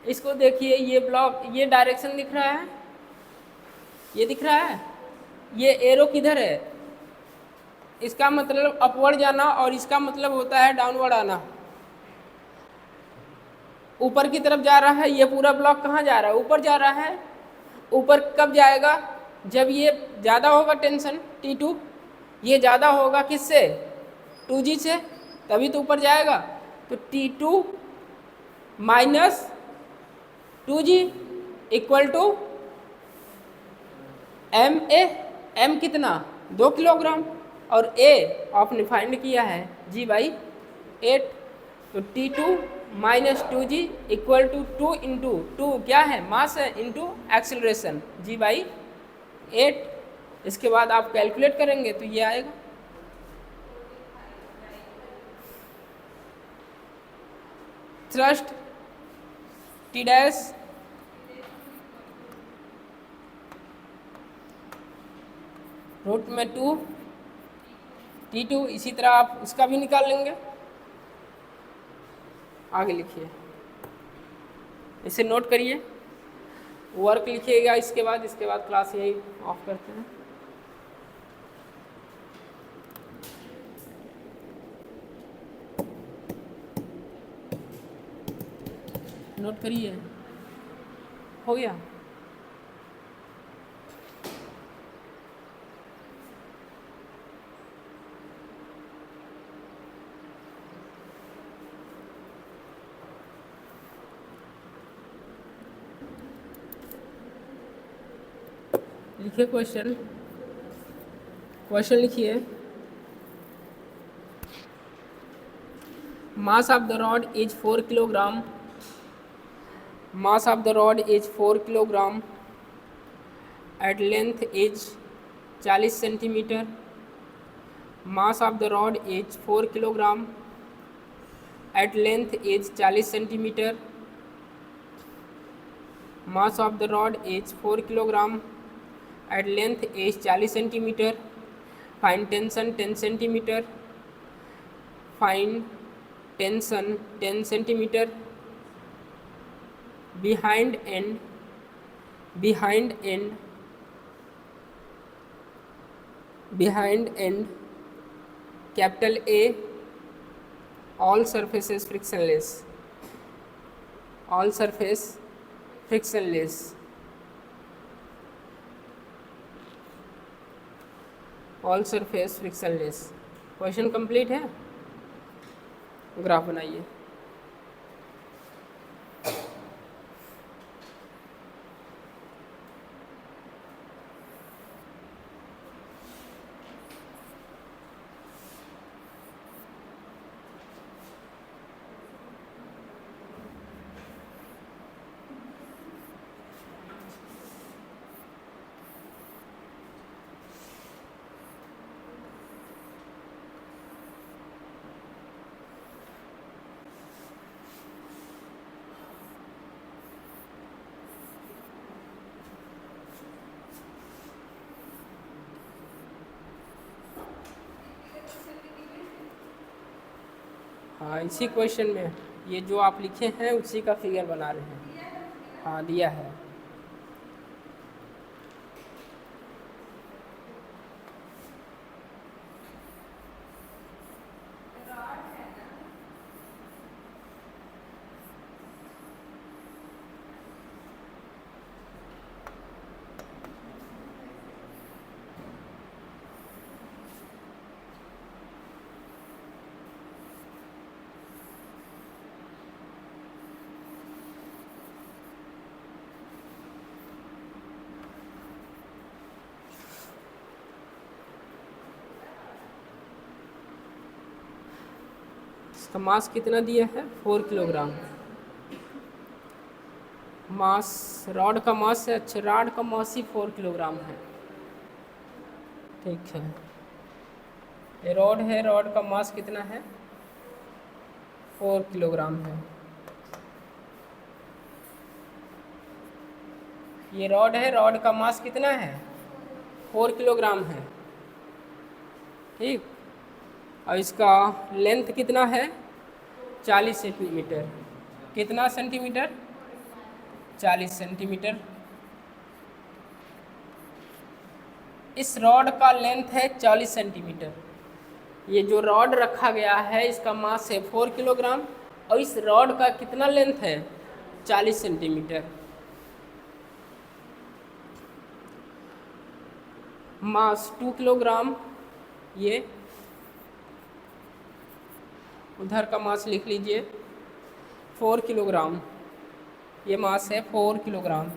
इसको देखिए, ये ब्लॉक, ये डायरेक्शन दिख रहा है, ये दिख रहा है, ये एरो किधर है? इसका मतलब अपवर्ड जाना और इसका मतलब होता है डाउनवर्ड आना। ऊपर की तरफ जा रहा है, ये पूरा ब्लॉक कहाँ जा रहा है? ऊपर जा रहा है। ऊपर कब जाएगा? जब ये ज़्यादा होगा टेंशन T2, ये ज़्यादा होगा किससे? 2G से, तभी तो ऊपर जाएगा। तो T2 minus 2G equal to M कितना? 2 किलोग्राम, और A आपने फाइंड किया है G बाई 8। तो T2 minus 2G equal to 2 into 2 क्या है? मास है, इंटू एक्सीलरेशन G बाई 8। इसके बाद आप कैलकुलेट करेंगे तो ये आएगा। थ्रस्ट T डैश रूट में 2 T2, इसी तरह आप उसका भी निकाल लेंगे। आगे लिखिए, इसे नोट करिए, वर्क लिखिएगा इसके बाद क्लास यही ऑफ करते हैं। नोट करिए, हो गया। लिखिए क्वेश्चन, क्वेश्चन लिखिए। Mass of the rod is 4 kilogram, mass of the rod is 4 kilogram, at length is 40 centimetre, mass of the rod is 4 kilogram, at length is 40 centimetre, mass of the rod is 4 kilogram, at length is 40 centimetre, find tension 10 centimetre, find tension 10 centimetre, behind end capital A, all surfaces frictionless, all surface frictionless, all surface frictionless। Question complete है, graph बनाइए। हाँ, इसी question में ये जो आप लिखे हैं उसी का फिगर बना रहे हैं। हाँ, दिया है। इसका मास कितना दिया है? 4 किलोग्राम। मास रॉड का मास है, अच्छा रॉड का मास ही 4 किलोग्राम है। ठीक है, ये रॉड है, रॉड का मास कितना है? 4 किलोग्राम है। ये रॉड है, रॉड का मास कितना है? 4 किलोग्राम है। ठीक, और इसका लेंथ कितना है? 40 सेंटीमीटर। कितना सेंटीमीटर? 40 सेंटीमीटर। इस रॉड का लेंथ है 40 सेंटीमीटर। ये जो रॉड रखा गया है इसका मास है 4 किलोग्राम और इस रॉड का कितना लेंथ है? 40 सेंटीमीटर। मास 2 किलोग्राम, ये उधर का मास लिख लीजिए 4 किलोग्राम, ये मास है 4 किलोग्राम।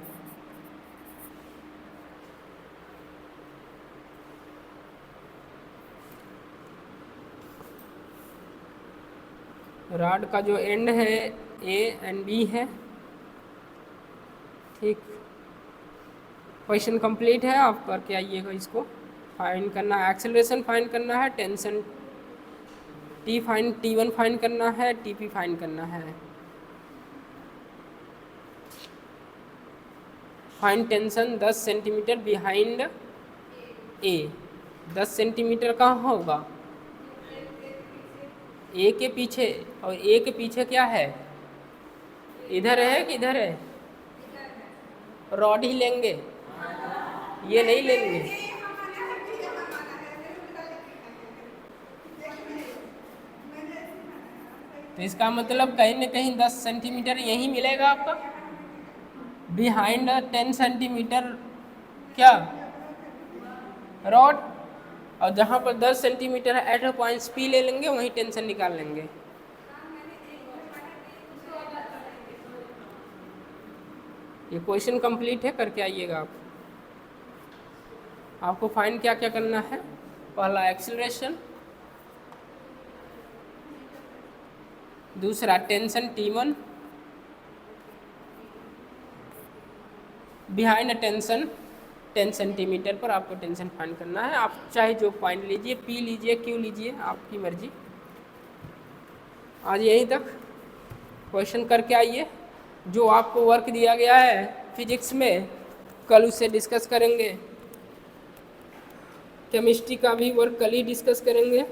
रॉड का जो एंड है ए एंड बी है। ठीक, क्वेश्चन कंप्लीट है, आप करके आइएगा। इसको फाइंड करना है, एक्सेलरेशन फाइंड करना है, टेंशन T1 फाइंड करना है, TP फाइंड करना है। Find tension 10 centimetre behind a. 10 centimetre कहाँ होगा? ए के पीछे, और ए के पीछे क्या है? इधर है कि इधर है? रॉड ही लेंगे, ये नहीं लेंगे। तो इसका मतलब कहीं ना कहीं 10 सेंटीमीटर यही मिलेगा आपका बिहाइंड 10 सेंटीमीटर क्या रॉड, और जहाँ पर 10 सेंटीमीटर है एट पॉइंट्स पी ले लेंगे, वहीं टेंशन निकाल लेंगे। ये क्वेश्चन कंप्लीट है, करके आइएगा आप। आपको फाइंड क्या क्या करना है, पहला एक्सीलरेशन, दूसरा tension T1 behind tension 10 centimetre पर आपको टेंशन फाइंड करना है। आप चाहे जो पॉइंट लीजिए, P लीजिए, Q लीजिए, आपकी मर्जी। आज यहीं तक क्वेश्चन करके आइए। जो आपको वर्क दिया गया है फिजिक्स में, कल उससे डिस्कस करेंगे। केमिस्ट्री का भी वर्क कल ही डिस्कस करेंगे।